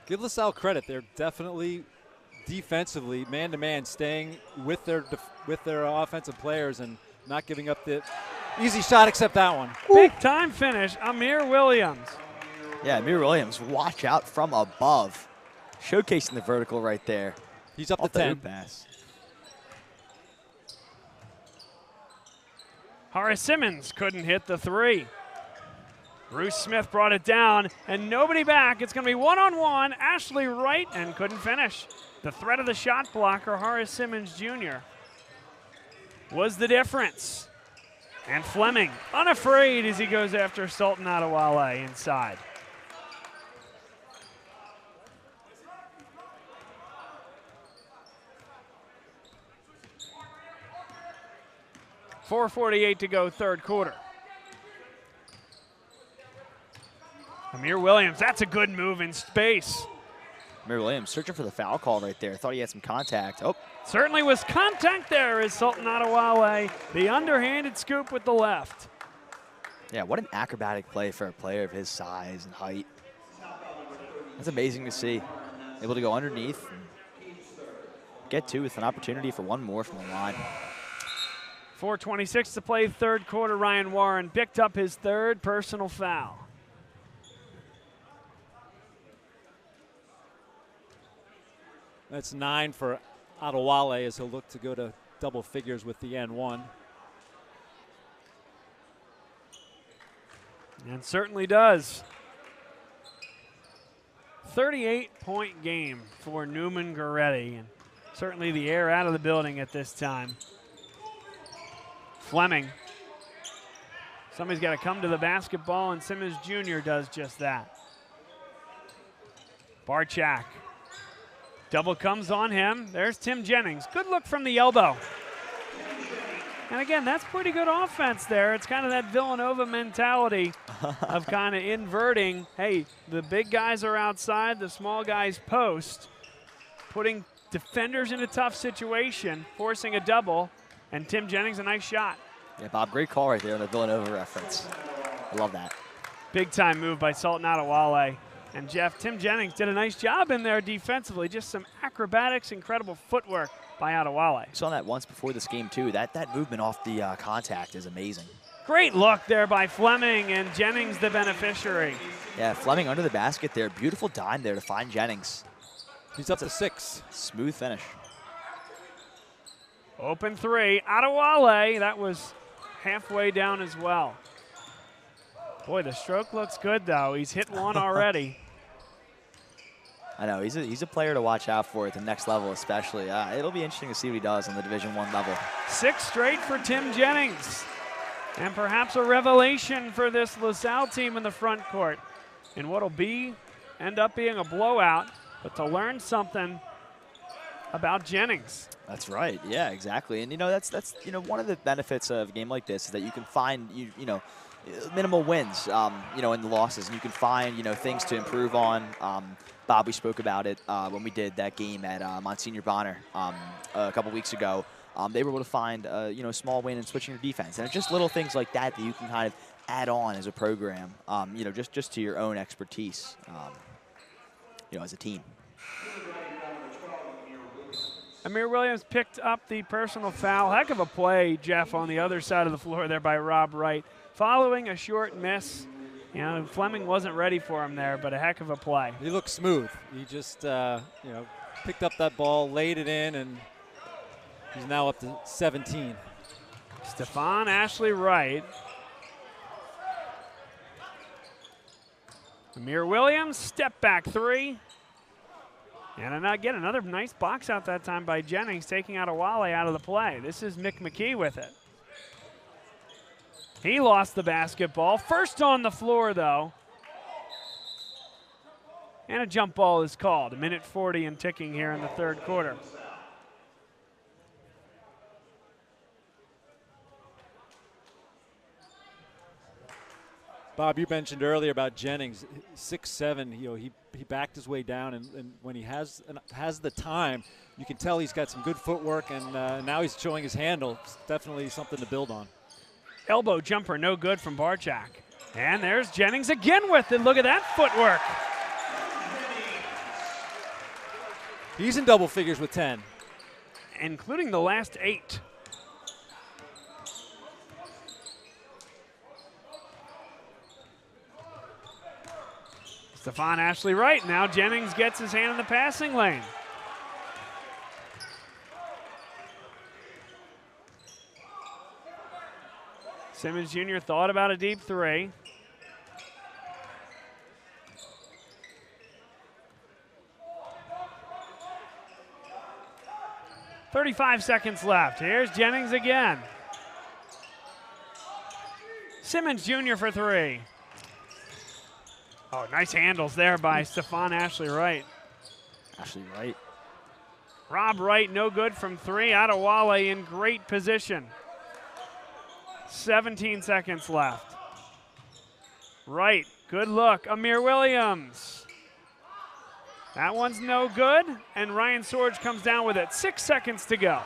Give LaSalle credit. They're definitely defensively, man-to-man, staying with their offensive players and not giving up the easy shot except that one. Big time finish, Amir Williams. Yeah, Amir Williams, watch out from above. Showcasing the vertical right there. He's up to 10. Pass. Horace Simmons couldn't hit the 3. Bruce Smith brought it down, and nobody back. It's going to be one-on-one. Ashley Wright, and couldn't finish. The threat of the shot blocker, Horace Simmons Jr., was the difference. And Fleming, unafraid as he goes after Sultan Adewale inside. .448 to go, third quarter. Amir Williams, that's a good move in space. Amir Williams searching for the foul call right there. Thought he had some contact. Oh. Certainly was contact there as Sultan Adewale, the underhanded scoop with the left. Yeah, what an acrobatic play for a player of his size and height. That's amazing to see. Able to go underneath and get 2 with an opportunity for one more from the line. 4:26 to play, third quarter. Ryan Warren picked up his third personal foul. That's 9 for Adewale as he'll look to go to double figures with the N1. And certainly does. 38-point game for Neumann-Goretti, and certainly the air out of the building at this time. Fleming. Somebody's got to come to the basketball, and Simmons Jr. does just that. Barchak. Double comes on him. There's Tim Jennings. Good look from the elbow. And again, that's pretty good offense there. It's kind of that Villanova mentality of kind of inverting. Hey, the big guys are outside, the small guys post, putting defenders in a tough situation, forcing a double, and Tim Jennings, a nice shot. Yeah, Bob, great call right there on the Villanova reference. I love that. Big time move by Sultan Adewale. And Jeff, Tim Jennings did a nice job in there defensively. Just some acrobatics, incredible footwork by Adewale. Saw that once before this game too. That movement off the contact is amazing. Great look there by Fleming, and Jennings the beneficiary. Yeah, Fleming under the basket there. Beautiful dime there to find Jennings. He's up to 6. Smooth finish. Open three, Adewale. That was halfway down as well. Boy, the stroke looks good though. He's hit one already. I know, he's a player to watch out for at the next level especially. It'll be interesting to see what he does on the Division I level. 6 straight for Tim Jennings. And perhaps a revelation for this LaSalle team in the front court. And what'll end up being a blowout, but to learn something about Jennings. That's right, yeah, exactly. And that's one of the benefits of a game like this is that you can find, minimal wins, in the losses, and you can find, things to improve on. Bob, we spoke about it when we did that game at Monsignor Bonner a couple weeks ago. They were able to find, a small win in switching your defense, and it's just little things like that that you can kind of add on as a program, just to your own expertise, as a team. Amir Williams picked up the personal foul. Heck of a play, Jeff, on the other side of the floor there by Rob Wright. Following a short miss, Fleming wasn't ready for him there, but a heck of a play. He looked smooth. He just, picked up that ball, laid it in, and he's now up to 17. Stephon Ashley Wright. Amir Williams, step back three. And again, another nice box out that time by Jennings, taking Adewale out of the play. This is Mick McKee with it. He lost the basketball. First on the floor, though. And a jump ball is called. 1:40 and ticking here in the third quarter. Bob, you mentioned earlier about Jennings, 6'7". He backed his way down, and when he has the time, you can tell he's got some good footwork, and now he's showing his handle. It's definitely something to build on. Elbow jumper, no good from Barchak. And there's Jennings again with it. Look at that footwork. He's in double figures with 10. Including the last 8. Stephon Ashley Wright. Now Jennings gets his hand in the passing lane. Simmons Jr. thought about a deep three. .35 seconds left. Here's Jennings again. Simmons Jr. for three. Oh, nice handles there by Stephon Ashley Wright. Ashley Wright. Rob Wright, no good from three. Adewale in great position. 17 seconds left. Wright, good look. Amir Williams. That one's no good, and Ryan Sorge comes down with it. 6 seconds to go.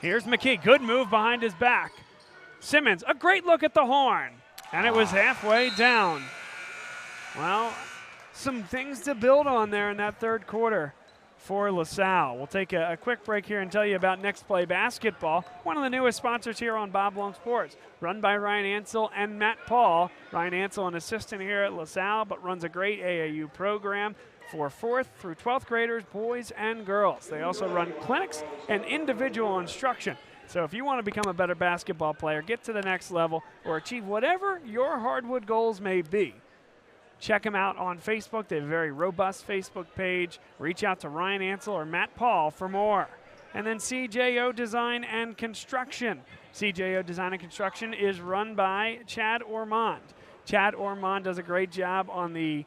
Here's McKee, good move behind his back. Simmons, a great look at the horn, and it was halfway down. Well, some things to build on there in that third quarter for LaSalle. We'll take a quick break here and tell you about Next Play Basketball, one of the newest sponsors here on Bob Long Sports, run by Ryan Ansel and Matt Paul. Ryan Ansel, an assistant here at LaSalle, but runs a great AAU program for 4th through 12th graders, boys and girls. They also run clinics and individual instruction. So if you want to become a better basketball player, get to the next level, or achieve whatever your hardwood goals may be, check them out on Facebook. They have a very robust Facebook page. Reach out to Ryan Ansel or Matt Paul for more. And then CJO Design and Construction. CJO Design and Construction is run by Chad Ormond. Chad Ormond does a great job on the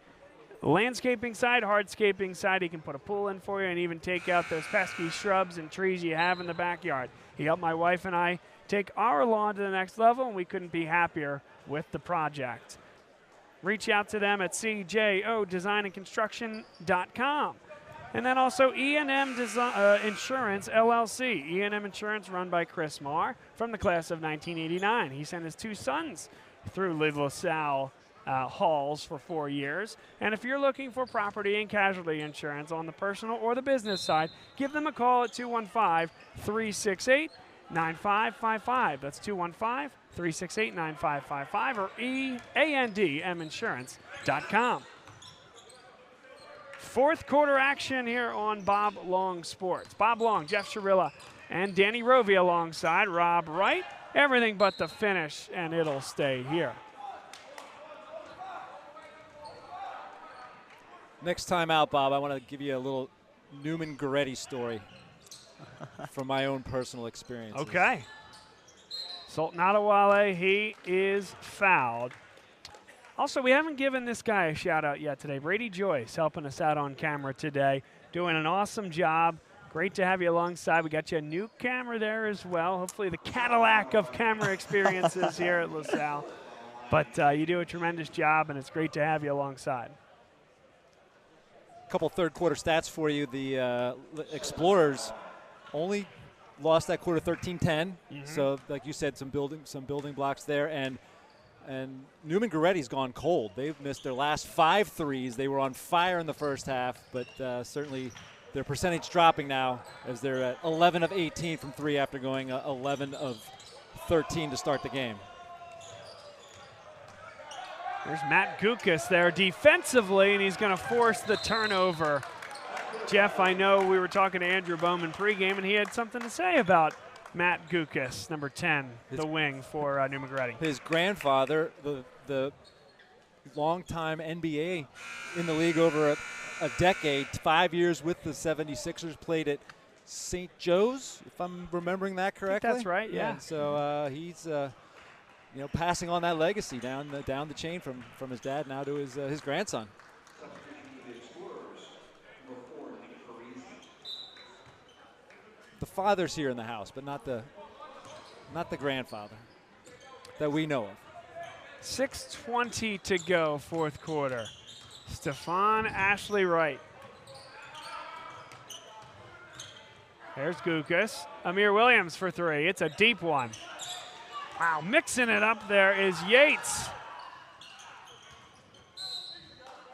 landscaping side, hardscaping side. He can put a pool in for you and even take out those pesky shrubs and trees you have in the backyard. He helped my wife and I take our lawn to the next level, and we couldn't be happier with the project. Reach out to them at cjodesignandconstruction.com. And then also E&M Insurance, LLC. E&M Insurance run by Chris Marr from the class of 1989. He sent his 2 sons through LaSalle halls for 4 years. And if you're looking for property and casualty insurance on the personal or the business side, give them a call at 215-368-9555. That's 215-368-9555 or andminsurance.com. 4th quarter action here on Bob Long Sports. Bob Long, Jeff Sharilla, and Danny Rovey alongside Rob Wright. Everything but the finish, and it'll stay here. Next time out, Bob, I want to give you a little Neumann-Goretti story from my own personal experience. Okay. Sultan Adewale, he is fouled. Also, we haven't given this guy a shout-out yet today. Brady Joyce helping us out on camera today, doing an awesome job. Great to have you alongside. We got you a new camera there as well. Hopefully the Cadillac of camera experiences here at LaSalle. But you do a tremendous job, and it's great to have you alongside. Couple third quarter stats for you. The Explorers only lost that quarter 13-10. So like you said, some building blocks there, and Neumann-Goretti's gone cold. They've missed their last 5 threes. They were on fire in the first half, but certainly their percentage dropping now as they're at 11 of 18 from 3 after going 11 of 13 to start the game. There's Matt Gukas there defensively, and he's going to force the turnover. Jeff, I know we were talking to Andrew Bowman pregame, and he had something to say about Matt Gukas, number 10, the wing for Neumann-Goretti. His grandfather, the longtime NBA in the league over a decade, 5 years with the 76ers, played at St. Joe's, if I'm remembering that correctly. That's right, yeah. And so he's passing on that legacy down the chain from his dad now to his grandson. The father's here in the house, but not the grandfather that we know of. 6:20 to go, 4th quarter. Stephon Ashley Wright. There's Gukas. Amir Williams for 3. It's a deep one. Wow, mixing it up there is Yates.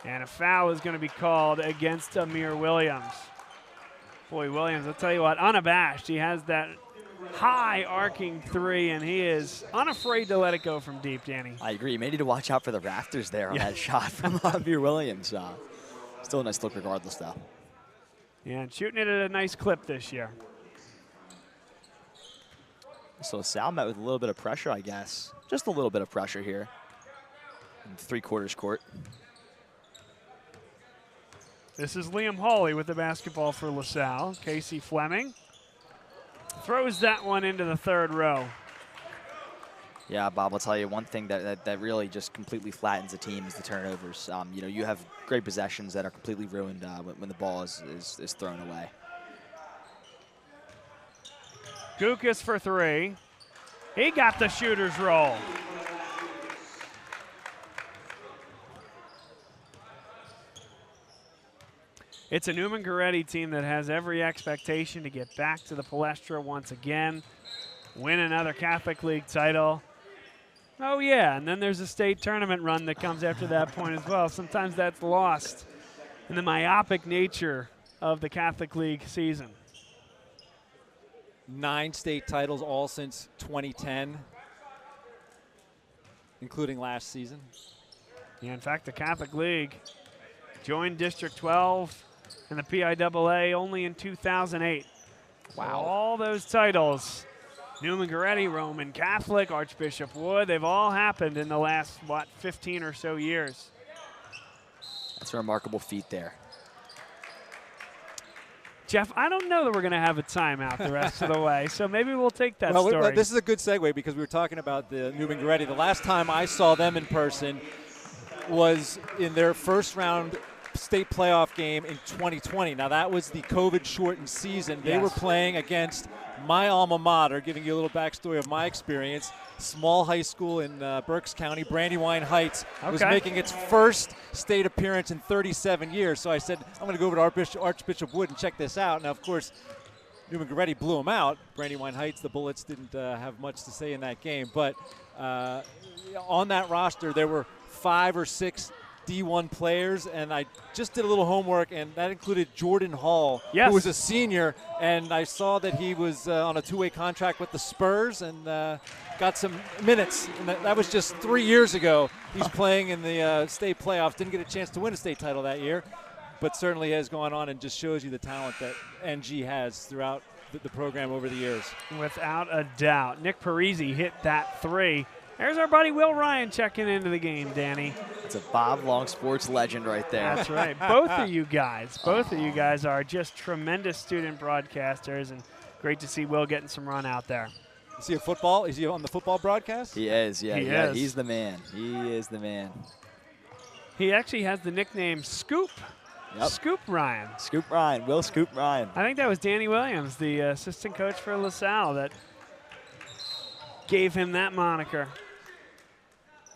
And a foul is going to be called against Amir Williams. Boy, Williams, I'll tell you what, unabashed. He has that high arcing 3, and he is unafraid to let it go from deep, Danny. I agree. You may need to watch out for the rafters there on that shot from Amir Williams. Still a nice look regardless, though. Yeah, and shooting it at a nice clip this year. So Sal met with a little bit of pressure, I guess. Just a little bit of pressure here in 3/4 court. This is Liam Hawley with the basketball for LaSalle. Casey Fleming throws that one into the 3rd row. Yeah, Bob, I'll tell you one thing that really just completely flattens the team is the turnovers. You have great possessions that are completely ruined when the ball is thrown away. Gukas for 3. He got the shooter's roll. It's a Neumann-Goretti team that has every expectation to get back to the Palestra once again, win another Catholic League title. Oh yeah, and then there's a state tournament run that comes after that point as well. Sometimes that's lost in the myopic nature of the Catholic League season. 9 state titles, all since 2010, including last season. Yeah, in fact, the Catholic League joined District 12 and the PIAA only in 2008. Wow. So all those titles, Neumann-Goretti, Roman Catholic, Archbishop Wood, they've all happened in the last, 15 or so years. That's a remarkable feat there. Jeff, I don't know that we're going to have a timeout the rest of the way, so maybe we'll take that well, story. This is a good segue because we were talking about the Neumann-Goretti. The last time I saw them in person was in their first round state playoff game in 2020. Now, that was the COVID-shortened season. They were playing against my alma mater, giving you a little backstory of my experience. Small high school in Berks County, Brandywine Heights, was making its first state appearance in 37 years. So I said, I'm going to go over to Archbishop Wood and check this out. Now, of course, Neumann-Goretti blew them out. Brandywine Heights, the Bullets didn't have much to say in that game. But on that roster, there were 5 or 6 D1 players, and I just did a little homework, and that included Jordan Hall, who was a senior, and I saw that he was on a 2-way contract with the Spurs and got some minutes, and that was just 3 years ago. He's playing in the state playoffs, didn't get a chance to win a state title that year, but certainly has gone on and just shows you the talent that NG has throughout the program over the years. Without a doubt. Nick Parisi hit that 3. There's our buddy Will Ryan checking into the game, Danny. It's a Bob Long sports legend right there. That's right. Both of you guys are just tremendous student broadcasters, and great to see Will getting some run out there. Is he a football? Is he on the football broadcast? He is, He is. He's the man. He is the man. He actually has the nickname Scoop. Yep. Scoop Ryan. Scoop Ryan. Will Scoop Ryan. I think that was Danny Williams, the assistant coach for LaSalle, that gave him that moniker.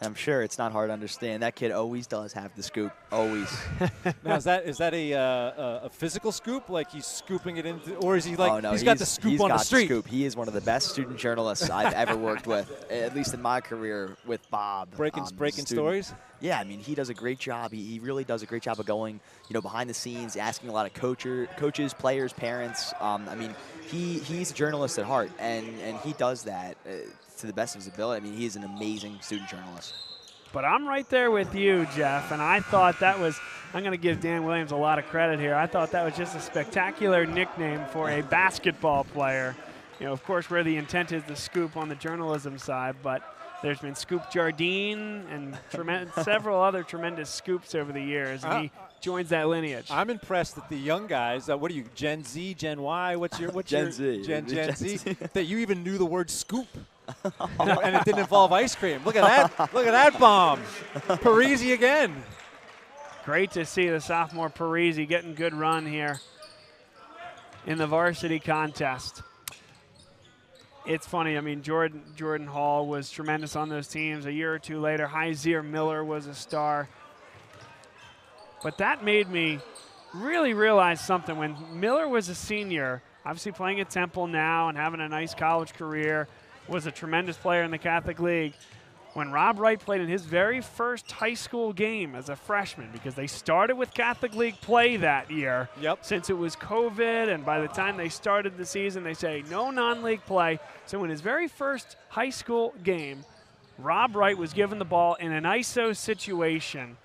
I'm sure it's not hard to understand. That kid always does have the scoop, always. Now, is that a physical scoop, like he's scooping it into, or is he like no, he's got the scoop on the street? Scoop. He is one of the best student journalists I've ever worked with, at least in my career with Bob. Breaking stories? Yeah, I mean, he does a great job. He really does a great job of going, behind the scenes, asking a lot of coaches, players, parents. I mean, he's a journalist at heart, and he does that to the best of his ability. I mean, he is an amazing student journalist. But I'm right there with you, Jeff, and I thought that was, I'm going to give Dan Williams a lot of credit here. I thought that was just a spectacular nickname for a basketball player. Of course, where the intent is the scoop on the journalism side, but there's been Scoop Jardine and several other tremendous scoops over the years, and he joins that lineage. I'm impressed that the young guys, what are you, Gen Z, Gen Y? What's Gen Z. Gen Z, that you even knew the word scoop. and it didn't involve ice cream. Look at that. Look at that bomb. Parisi again. Great to see the sophomore Parisi getting good run here in the varsity contest. It's funny. I mean, Jordan Hall was tremendous on those teams. A year or two later, Hyzier Miller was a star. But that made me really realize something. When Miller was a senior, obviously playing at Temple now and having a nice college career, was a tremendous player in the Catholic League. When Rob Wright played in his very first high school game as a freshman, because they started with Catholic League play that year, since it was COVID, and by the time they started the season, they say no non-league play. So in his very first high school game, Rob Wright was given the ball in an ISO situation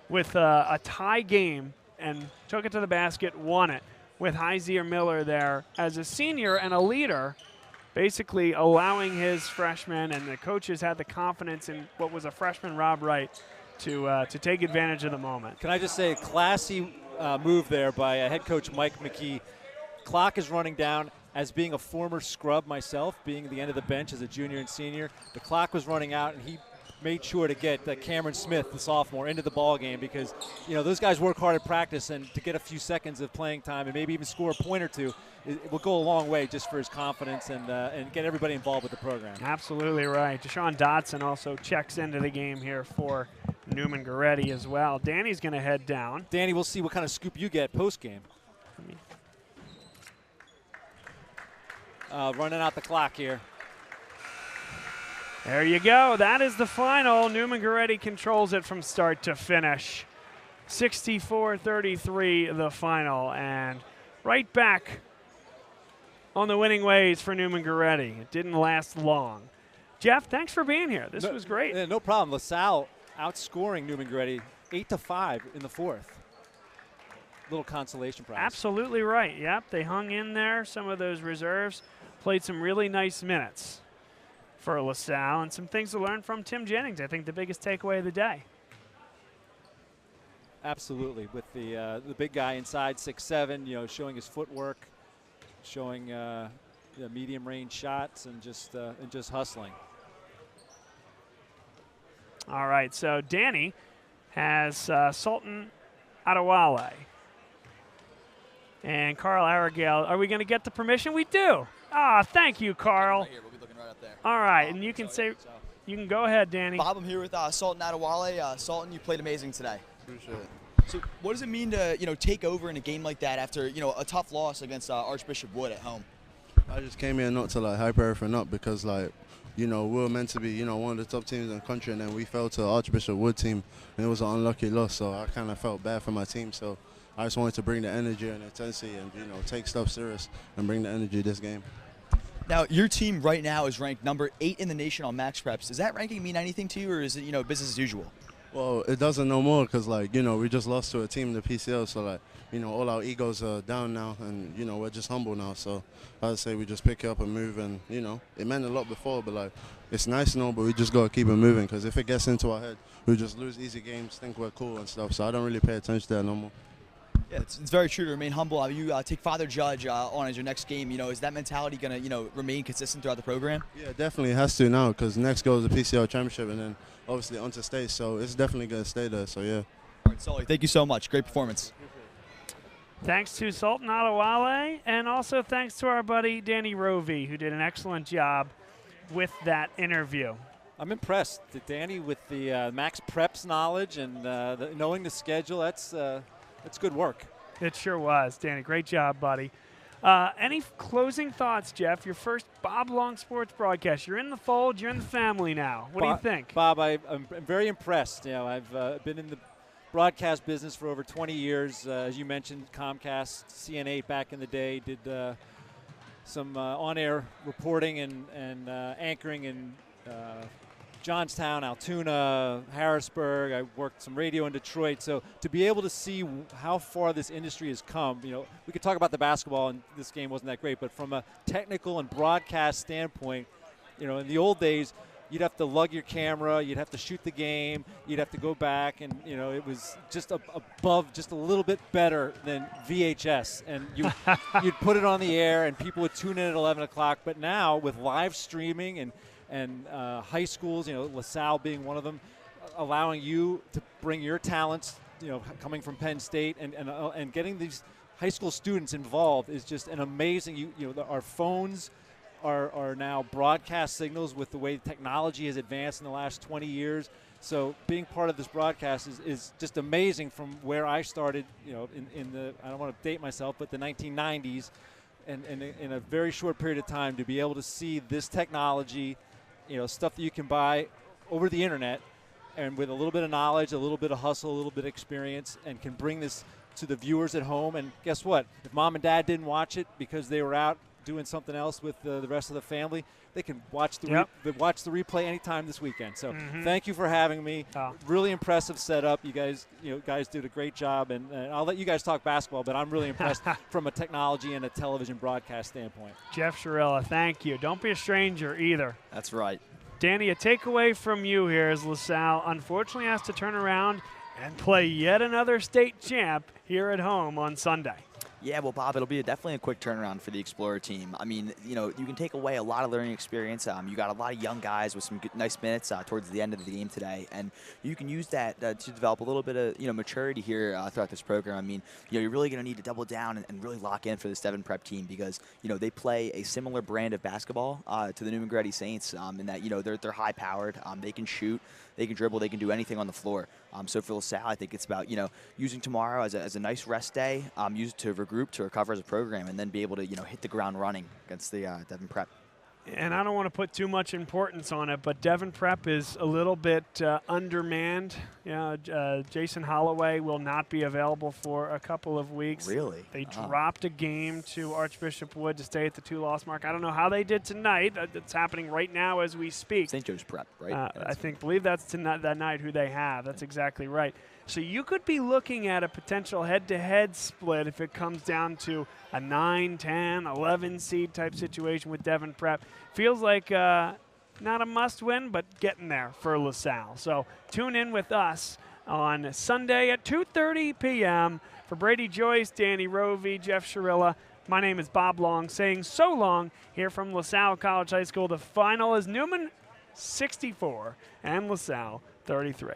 with a tie game and took it to the basket, won it, with Hyzier Miller there as a senior and a leader, basically allowing his freshmen, and the coaches had the confidence in what was a freshman Rob Wright to take advantage of the moment. Can I just say, classy move there by head coach Mike McKee. Clock is running down. As being a former scrub myself, being the end of the bench as a junior and senior, the clock was running out, and he made sure to get Cameron Smith, the sophomore, into the ball game because, those guys work hard at practice, and to get a few seconds of playing time and maybe even score a point or two, it will go a long way just for his confidence and get everybody involved with the program. Absolutely right. Deshaun Dotson also checks into the game here for Neumann-Goretti as well. Danny's going to head down. Danny, we'll see what kind of scoop you get post-game. Running out the clock here. There you go. That is the final. Neumann-Goretti controls it from start to finish. 64-33 the final. And right back on the winning ways for Neumann-Goretti. It didn't last long. Jeff, thanks for being here. This was great. Yeah, no problem. LaSalle outscoring Neumann-Goretti 8-5 in the fourth. Little consolation prize. Absolutely right. Yep, they hung in there. Some of those reserves played some really nice minutes for LaSalle, and some things to learn from Tim Jennings. I think the biggest takeaway of the day. Absolutely, with the big guy inside 6'7", showing his footwork, showing medium range shots, and just hustling. All right, so Danny has Sultan Adewale and Carl Aragale. Are we going to get the permission? We do. Thank you, Carl. Right here. We'll be looking right up there. All right, and you can you can go ahead, Danny. Bob, I'm here with Sultan Adewale. Sultan, you played amazing today. Appreciate it. So, what does it mean to take over in a game like that after a tough loss against Archbishop Wood at home? I just came here not to hype everything up because we were meant to be one of the top teams in the country, and then we fell to the Archbishop Wood team, and it was an unlucky loss. So I kind of felt bad for my team. So I just wanted to bring the energy and intensity, and take stuff serious and bring the energy this game. Now, your team right now is ranked number 8 in the nation on Max Preps. Does that ranking mean anything to you, or is it business as usual? Well, it doesn't no more because we just lost to a team in the PCL, so all our egos are down now, and we're just humble now. So I'd say we just pick it up and move, and it meant a lot before, but it's nice and all, but we just gotta keep it moving because if it gets into our head, we just lose easy games, think we're cool and stuff. So I don't really pay attention to that no more. Yeah, it's very true to remain humble. You take Father Judge on as your next game. Is that mentality going to remain consistent throughout the program? Yeah, definitely it has to now because next goes the PCL championship and then obviously onto state. So it's definitely going to stay there. So yeah. All right, Sully, thank you so much. Great performance. Thanks to Sultan Adewale, and also thanks to our buddy Danny Rovey, who did an excellent job with that interview. I'm impressed, Danny, with the Max Preps knowledge and knowing the schedule. That's good work. It sure was, Danny. Great job, buddy. Any closing thoughts, Jeff? Your first Bob Long Sports broadcast. You're in the fold. You're in the family now. What do you think? Bob, I'm very impressed. I've been in the broadcast business for over 20 years. As you mentioned, Comcast, CN8 back in the day, did some on-air reporting and anchoring in Johnstown, Altoona, Harrisburg. I worked some radio in Detroit. So to be able to see how far this industry has come, we could talk about the basketball, and this game wasn't that great, but from a technical and broadcast standpoint, in the old days, you'd have to lug your camera, you'd have to shoot the game, you'd have to go back, and it was just above, just a little bit better than VHS. And you'd put it on the air, and people would tune in at 11 o'clock. But now with live streaming and high schools, LaSalle being one of them, allowing you to bring your talents, coming from Penn State and getting these high school students involved is just an amazing. Our phones are now broadcast signals with the way technology has advanced in the last 20 years. So being part of this broadcast is just amazing from where I started, in the, I don't want to date myself, but the 1990s, and in a very short period of time to be able to see this technology, stuff that you can buy over the internet, and with a little bit of knowledge, a little bit of hustle, a little bit of experience, and can bring this to the viewers at home. And guess what? If mom and dad didn't watch it because they were out doing something else with the rest of the family, they can watch the watch the replay anytime this weekend. So thank you for having me. Really impressive setup. You guys did a great job, and I'll let you guys talk basketball, but I'm really impressed from a technology and a television broadcast standpoint. Jeff Sharilla, thank you. Don't be a stranger either. That's right. Danny, a takeaway from you here is LaSalle unfortunately has to turn around and play yet another state champ here at home on Sunday. Yeah, well, Bob, it'll be definitely a quick turnaround for the Explorer team. I mean, you can take away a lot of learning experience. You got a lot of young guys with some nice minutes towards the end of the game today, and you can use that to develop a little bit of maturity here throughout this program. I mean, you're really going to need to double down and really lock in for the Devon Prep team because they play a similar brand of basketball to the Neumann-Goretti Saints in that they're high powered. They can shoot. They can dribble. They can do anything on the floor. So for LaSalle, I think it's about using tomorrow as a nice rest day, use it to regroup, to recover as a program, and then be able to hit the ground running against the Devon Prep. And I don't want to put too much importance on it, but Devon Prep is a little bit undermanned. Jason Holloway will not be available for a couple of weeks. Really? They dropped a game to Archbishop Wood to stay at the 2-loss mark. I don't know how they did tonight. It's happening right now as we speak. St. Joe's Prep, right? Believe that's tonight, that night who they have. That's exactly right. So you could be looking at a potential head-to-head split if it comes down to a 9, 10, 11 seed type situation with Devon Prep. Feels like not a must-win, but getting there for LaSalle. So tune in with us on Sunday at 2:30 p.m. For Brady Joyce, Danny Rovey, Jeff Sharilla. My name is Bob Long, saying so long here from LaSalle College High School. The final is Neumann 64 and LaSalle 33.